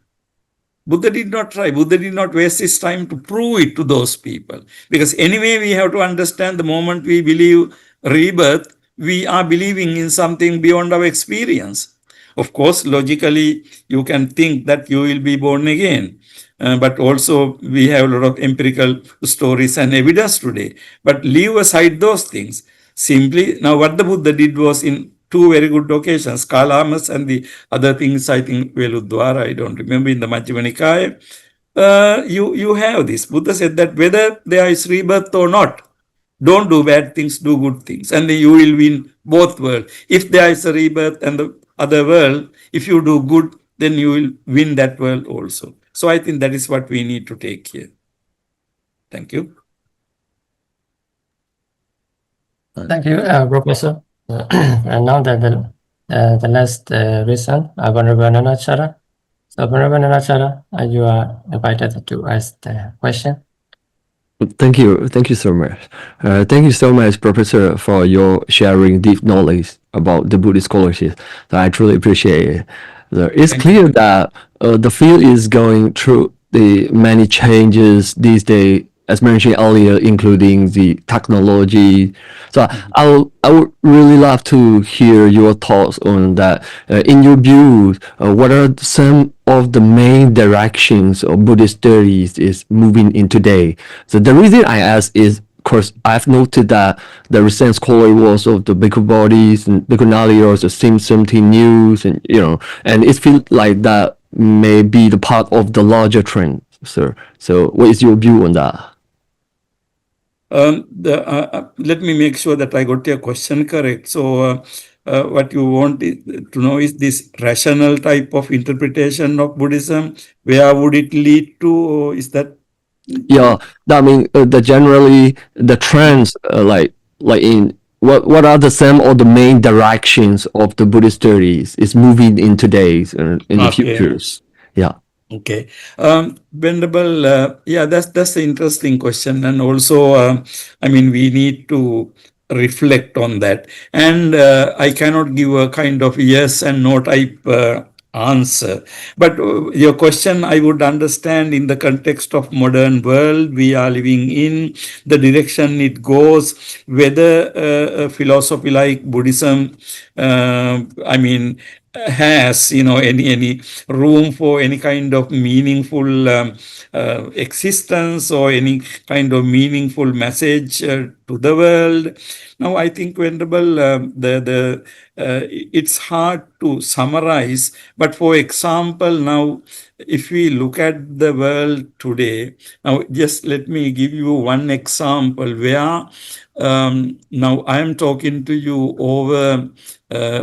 Buddha did not try. Buddha did not waste his time to prove it to those people. Because anyway, we have to understand, the moment we believe rebirth, we are believing in something beyond our experience. Of course, logically, you can think that you will be born again. But also, we have a lot of empirical stories and evidence today. But leave aside those things. Simply, now what the Buddha did was, in two very good occasions, Kalamas and the other things, I think Veludwara, I don't remember, in the Majjhima Nikaya, you have this. Buddha said that whether there is rebirth or not, don't do bad things, do good things, and then you will win both worlds. If there is a rebirth and the other world, if you do good, then you will win that world also. So I think that is what we need to take here. Thank you. Thank you, Professor. And now the last reason, Venerable Nanachara. So Venerable Nanachara, you are invited to ask the question. Thank you so much. Thank you so much, Professor, for your sharing deep knowledge about the Buddhist scholarship. I truly appreciate it. It's clear that the field is going through the many changes these days, as mentioned earlier, including the technology. So I would really love to hear your thoughts on that. In your view, what are some of the main directions of Buddhist studies is moving in today? So the reason I ask is course, I've noted that the recent scholarly works of the Bhikkhu bodies and Bhikkhu Nali also seem something new, and and it feels like that may be the part of the larger trend, sir. So, what is your view on that? Let me make sure that I got your question correct. So, what you want to know is this rational type of interpretation of Buddhism. Where would it lead to? Or is that? Yeah, I mean, the generally the trends, like in what are the some of the main directions of the Buddhist studies is moving in today's in the Okay. futures. Yeah. Okay, Venerable, yeah, that's an interesting question, and also, I mean, we need to reflect on that, and I cannot give a kind of yes and no type answer, but your question I would understand in the context of modern world we are living in, the direction it goes, whether a philosophy like Buddhism, I mean, has any room for any kind of meaningful existence or any kind of meaningful message to the world. Now, I think, Venerable, it's hard to summarize, but for example, now if we look at the world today, now just let me give you one example where now I am talking to you over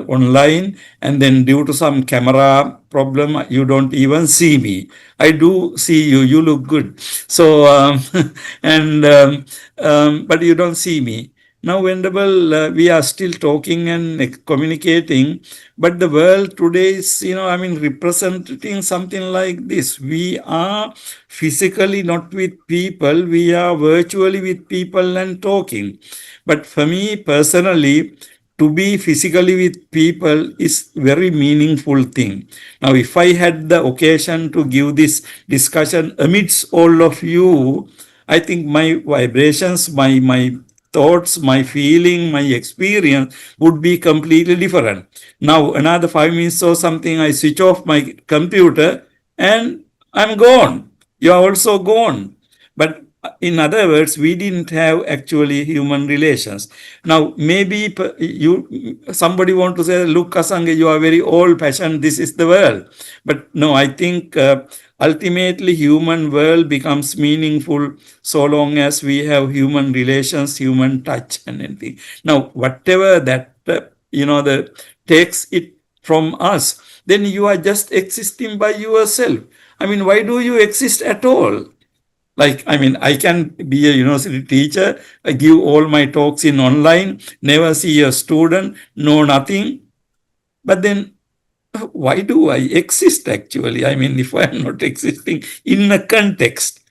online, and then due to some camera problem you don't even see me. I do see you, you look good, so and but you don't see me. Now, Venerable, we are still talking and communicating, but the world today is, I mean, representing something like this. We are physically not with people, we are virtually with people and talking. But for me personally, to be physically with people is very meaningful thing. Now, if I had the occasion to give this discussion amidst all of you, I think my vibrations, my thoughts, my feeling, my experience would be completely different. Now, another 5 minutes or something, I switch off my computer and I'm gone. You are also gone. But in other words, we didn't have actually human relations. Now, maybe somebody want to say, look, Asanga, you are very old-fashioned, this is the world. But no, I think ultimately human world becomes meaningful so long as we have human relations, human touch and anything. Now, whatever that, the takes it from us, then you are just existing by yourself. I mean, why do you exist at all? Like, I mean, I can be a university teacher, I give all my talks in online, never see a student, know nothing. But then why do I exist actually? I mean, if I am not existing in a context,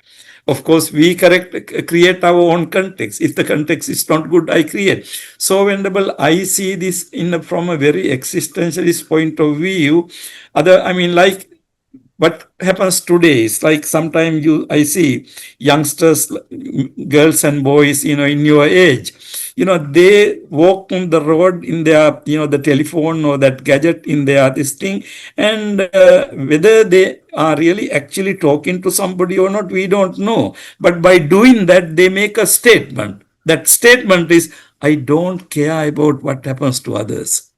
of course, we create our own context. If the context is not good, I create. So, Venerable, I see this from a very existentialist point of view. Like what happens today is like sometimes I see youngsters, girls and boys, in your age, they walk on the road in their, the telephone or that gadget in their this thing, and whether they are really actually talking to somebody or not, we don't know. But by doing that, they make a statement. That statement is, I don't care about what happens to others.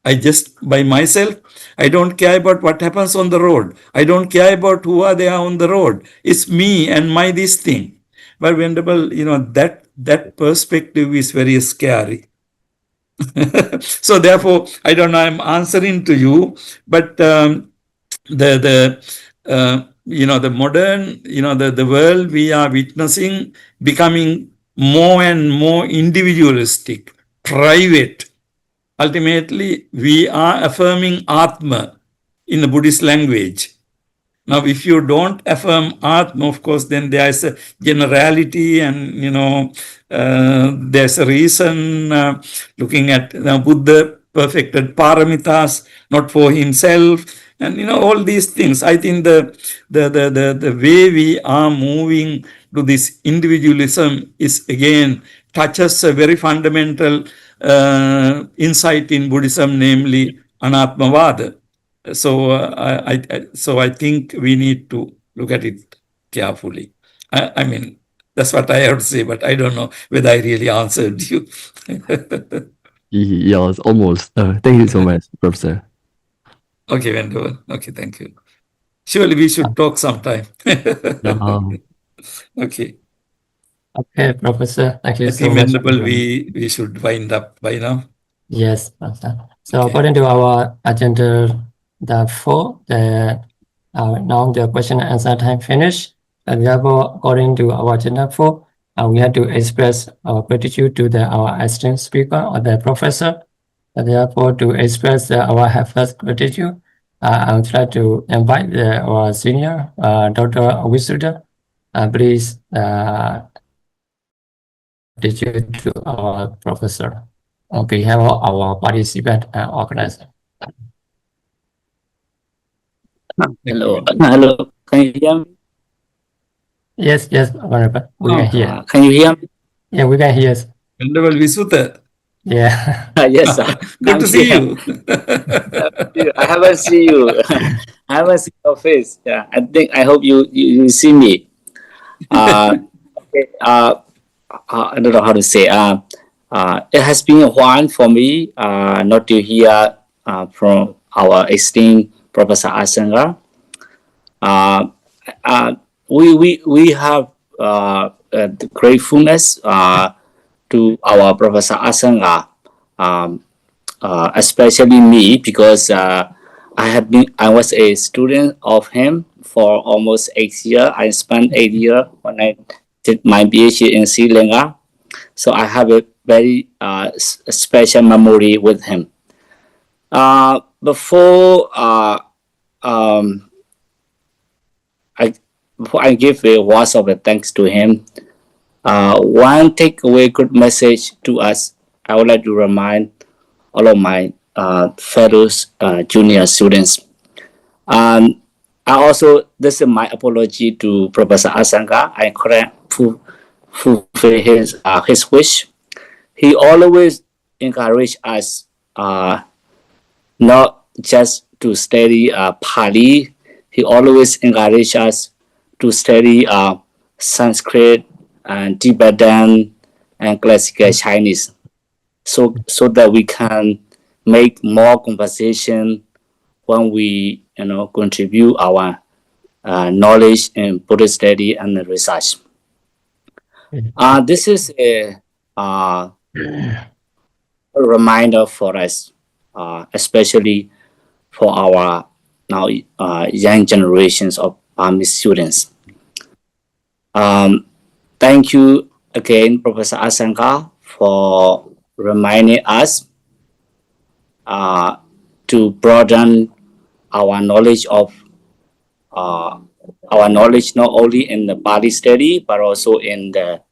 I just, by myself, I don't care about what happens on the road. I don't care about who are there on the road. It's me and my this thing. But Venerable, that perspective is very scary. So therefore, I don't know, I'm answering to you, but the modern, the world we are witnessing becoming more and more individualistic, private. Ultimately, we are affirming Atma in the Buddhist language. Now, if you don't affirm Atma, of course, then there is a generality and, there's a reason looking at Buddha perfected paramitas, not for himself, and, all these things. I think the way we are moving to this individualism is, again, touches a very fundamental insight in Buddhism, namely Anatmavada. So I think we need to look at it carefully. I mean, That's what I have to say, but I don't know whether I really answered you. Yes, almost. Thank you so much, Professor. Okay, wonderful. Okay, thank you. Surely we should talk sometime. Okay. Okay, Professor. Thank you I so think, much. Venerable, we should wind up by now. Yes, Professor. So Okay. according to our agenda, now the question and answer time finished. And therefore, according to our agenda 4, we have to express our gratitude to our esteemed speaker or the professor. And therefore, to express our heartfelt gratitude, I would like to invite our senior, Dr. Wisuda. Please gratitude to our professor on behalf of our participant and organizer. Hello. Hello. Can you hear me? Yes, Honorable. We can hear. Can you hear me? Yeah, we can hear. Venerable Visuddha, Yeah. Yes. good to see you. I haven't seen you. I haven't seen your face. Yeah. I hope you see me. Okay. I don't know how to say. It has been a while for me not to hear from our esteemed Professor Asanga. We have the gratefulness to our Professor Asanga, especially me, because I was a student of him for almost 8 years. I spent 8 years when I did my PhD in Sri Lanka, so I have a very special memory with him. Before I give a words of thanks to him, one takeaway good message to us, I would like to remind all of my fellow junior students. I also, this is my apology to Professor Asanga. I couldn't fulfill his wish. He always encouraged us not just to study Pali. He always encouraged us to study Sanskrit and Tibetan and classical Chinese, so that we can make more conversation when we contribute our knowledge in Buddhist study and research. This is a reminder for us, especially for our now young generations of Burmese students. Thank you again, Professor Asanga, for reminding us to broaden our knowledge of not only in the Pali study but also in the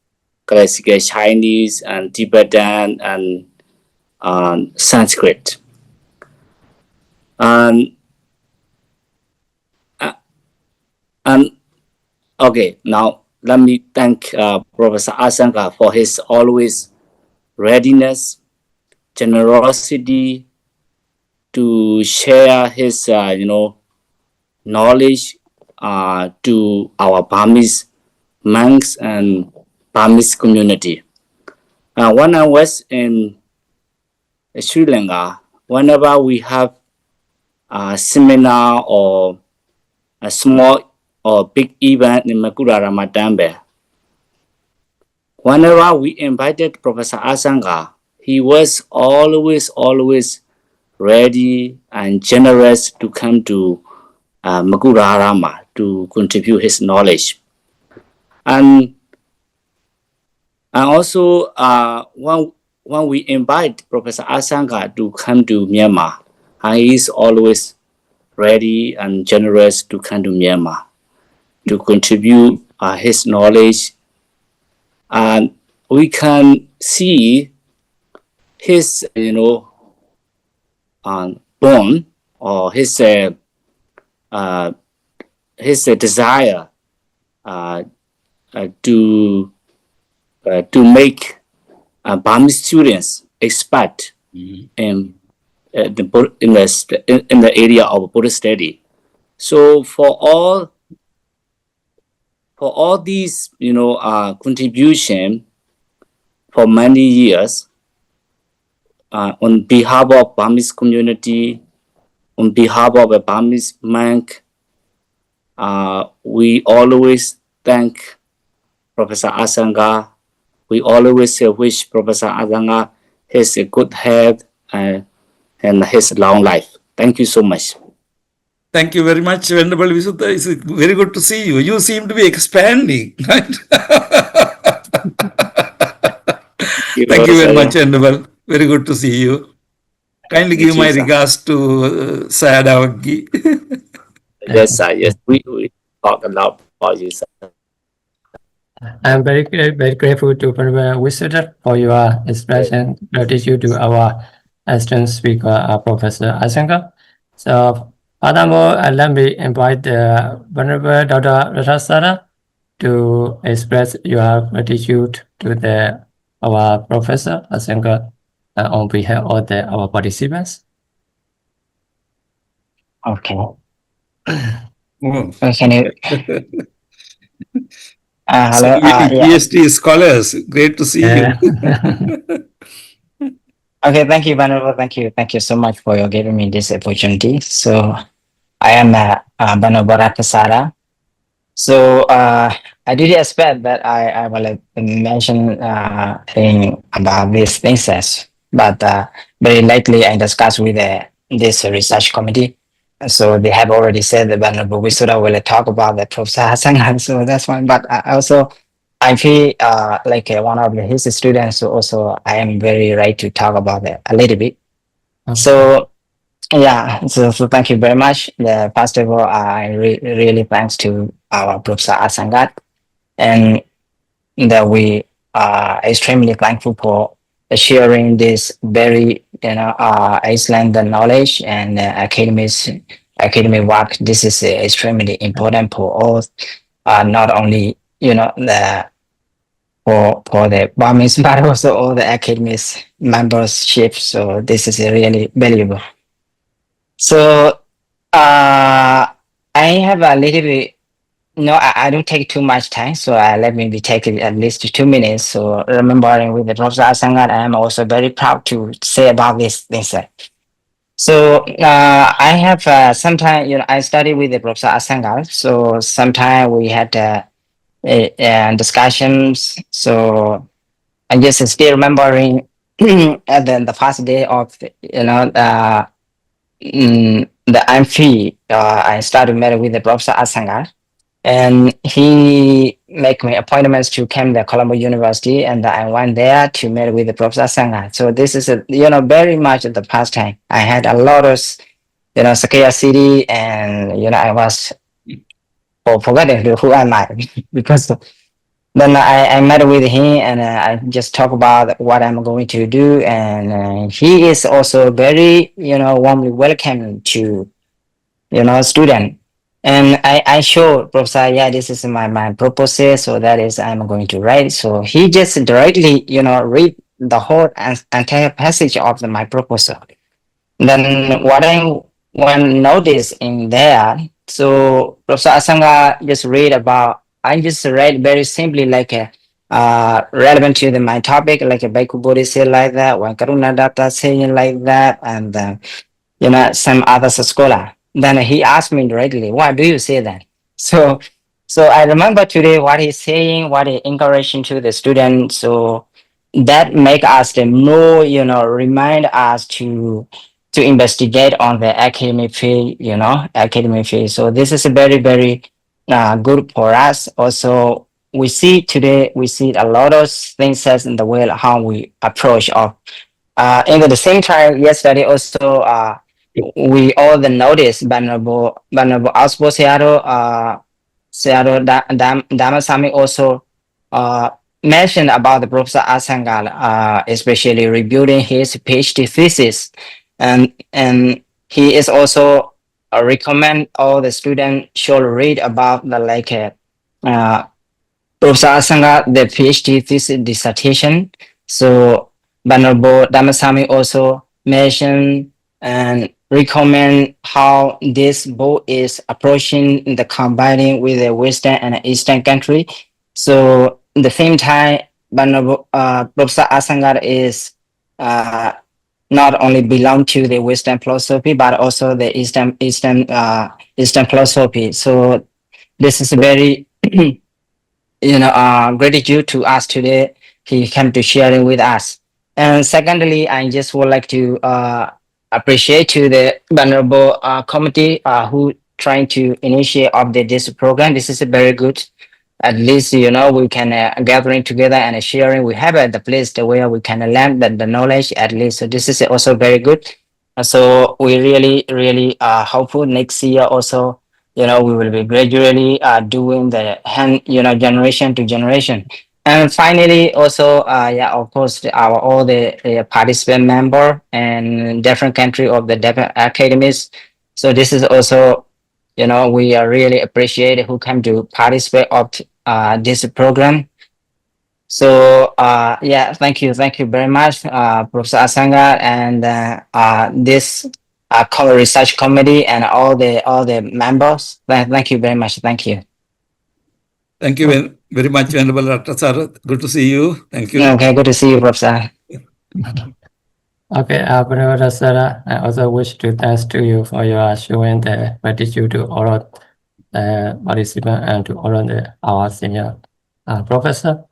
classical Chinese and Tibetan and Sanskrit. And okay, now let me thank Professor Asanga for his always readiness, generosity to share his knowledge to our Burmese monks and Burmese community. When I was in Sri Lanka, whenever we have a seminar or a small or big event in Makura Ramadambe, whenever we invited Professor Asanga, he was always ready and generous to come to Makura Rama to contribute his knowledge. And also when we invite Professor Asanga to come to Myanmar, he is always ready and generous to come to Myanmar to contribute his knowledge. And we can see his bond or his desire to make Burmese students expert in the area of Buddhist study. So for for all these, contribution for many years, on behalf of Burmese community, on behalf of the Burmese monk, we always thank Professor Asanga. We always wish Professor Asanga has a good health and his long life. Thank you so much. Thank you very much, Venerable Visuddha. It's very good to see you. You seem to be expanding, right? Thank you very much, Venerable. Very good to see you. Kindly give my regards to Sayada Waggi. Yes, sir. Yes, we talk a lot about you, sir. I'm very grateful to Venerable Visuddha for your expression gratitude to our esteemed speaker, Professor Asanga. So, furthermore, let me invite the Venerable Dr. Ratasara to express your gratitude to our Professor Asanga on behalf of our participants. Okay. Oh. Can you? Hello. PhD scholars, great to see you. Okay, thank you, Venerable. Thank you so much for your giving me this opportunity. So, I am Venerable Ratasara. So, I didn't expect that I will mention thing about these things, but very lately I discussed with this research committee. So they have already said that Venerable Visuddha will talk about the Prof. Asanga, so that's fine. But I feel like one of his students, so also I am very right to talk about it a little bit. Okay. So yeah, so thank you very much. First of all, I really thanks to our Professor Asanga, and that we are extremely thankful for sharing this very excellent knowledge and academic work. This is extremely important for all, not only for the Burmese, but also all the academic membership. So this is really valuable. So I have a little bit. No, I don't take too much time, so let me take at least 2 minutes. So remembering with the Professor Asanga, I am also very proud to say about this things. So I have sometimes, I study with the Professor Asanga. So sometimes we had discussions. So I just still remembering at the first day of the amphi. I started meeting with the Professor Asanga. And he make me appointments to come to Colombo University, and I went there to meet with the Professor Asanga. So this is very much the past time. I had a lot of Sakya City, and I was forgetting who am I because then I met with him, and I just talk about what I'm going to do, and he is also very warmly welcome to student. And I show Professor, yeah, this is my proposal, so that is I'm going to write. So he just directly, read the whole entire passage of my proposal. Then what I want to notice in there, so Professor Asanga just read about, I just read very simply like relevant to my topic, like a Bhikkhu Bodhi say like that, one Karuna Datta saying like that, and some other scholar. Then he asked me directly, why do you say that? So I remember today what he's saying, what he encouraging to the students. So that make us the more, remind us to investigate on the academic field, academic field. So this is very, very good for us. Also, we see a lot of things as in the way how we approach of. And at the same time, yesterday also, we all noticed Venerable Asbo Searo Dhamma also mentioned about the Professor Asanga, especially reviewing his PhD thesis, and he is also recommend all the students should read about the Professor Asanga the PhD thesis dissertation. So Venerable Dhammasami also mentioned and recommend how this book is approaching the combining with the Western and Eastern country. So at the same time, Professor Asanga is not only belong to the Western philosophy but also the Eastern philosophy. So this is very gratitude to us today. He came to sharing with us. And secondly, I just would like to appreciate to the Venerable committee who trying to initiate of this program. This is very good. At least we can gathering together and sharing. We have the place where we can learn the knowledge at least. So this is also very good. So we really hopeful next year also. We will be gradually doing the hand generation to generation. And finally, also, of course, all the participant member and different country of the different academies. So this is also, we are really appreciate who come to participate of this program. So thank you very much, Professor Asanga, and this research committee and all the members. Thank you very much. Thank you. Thank you very much, Venerable Dr. Sir. Good to see you. Thank you. Okay, good to see you, Professor. Okay, Venerable Sir, I also wish to thank to you for your showing the gratitude to all of the participants and to all of our senior professor.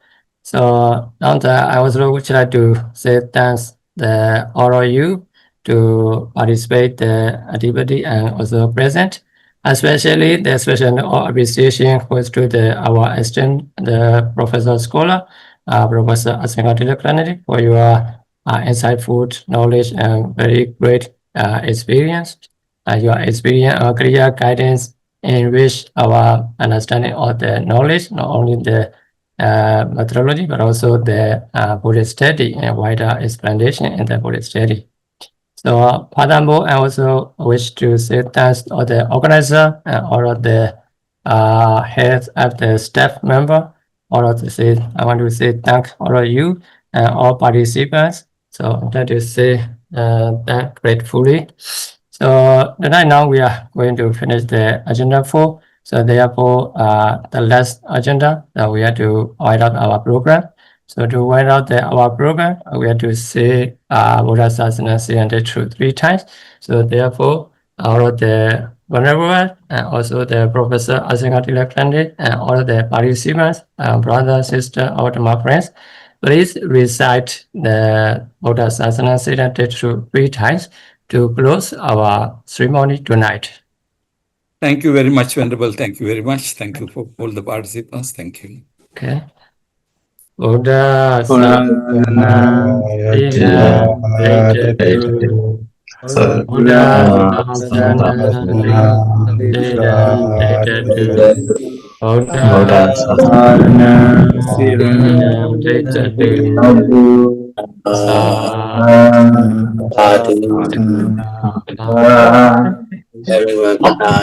So now that I also would like to say thanks the all of you to participate the activity and also present, especially the special appreciation goes to our esteemed the professor scholar, Professor Asanga Tilakaratne, for your insightful knowledge and very great experience. Your experience or clear guidance enrich our understanding of the knowledge, not only the methodology, but also the Buddhist study and wider explanation in the Buddhist study. So furthermore, I also wish to say thanks to all the organizer and all of the heads of the staff member. I want to say thank all of you and all participants. So that is say thank gratefully. So right now we are going to finish the agenda 4. So therefore, the last agenda that we have to write out our program. So to write out our program, we have to say Buddha Sasana Siddhanta Truth 3 times. So therefore, all of the Venerable and also the Professor Asanga Tilakaratne and all of the participants, brothers, sisters, all of my friends, please recite the Buddha Sasana Siddhanta Truth 3 times to close our ceremony tonight. Thank you very much, Venerable. Thank you very much. Thank you for all the participants. Thank you. Okay. Buddha Sasana Siddhanta Truth. Buddha Sasana Siddhanta Truth. Buddha Sasana Siddhanta Truth. Everyone.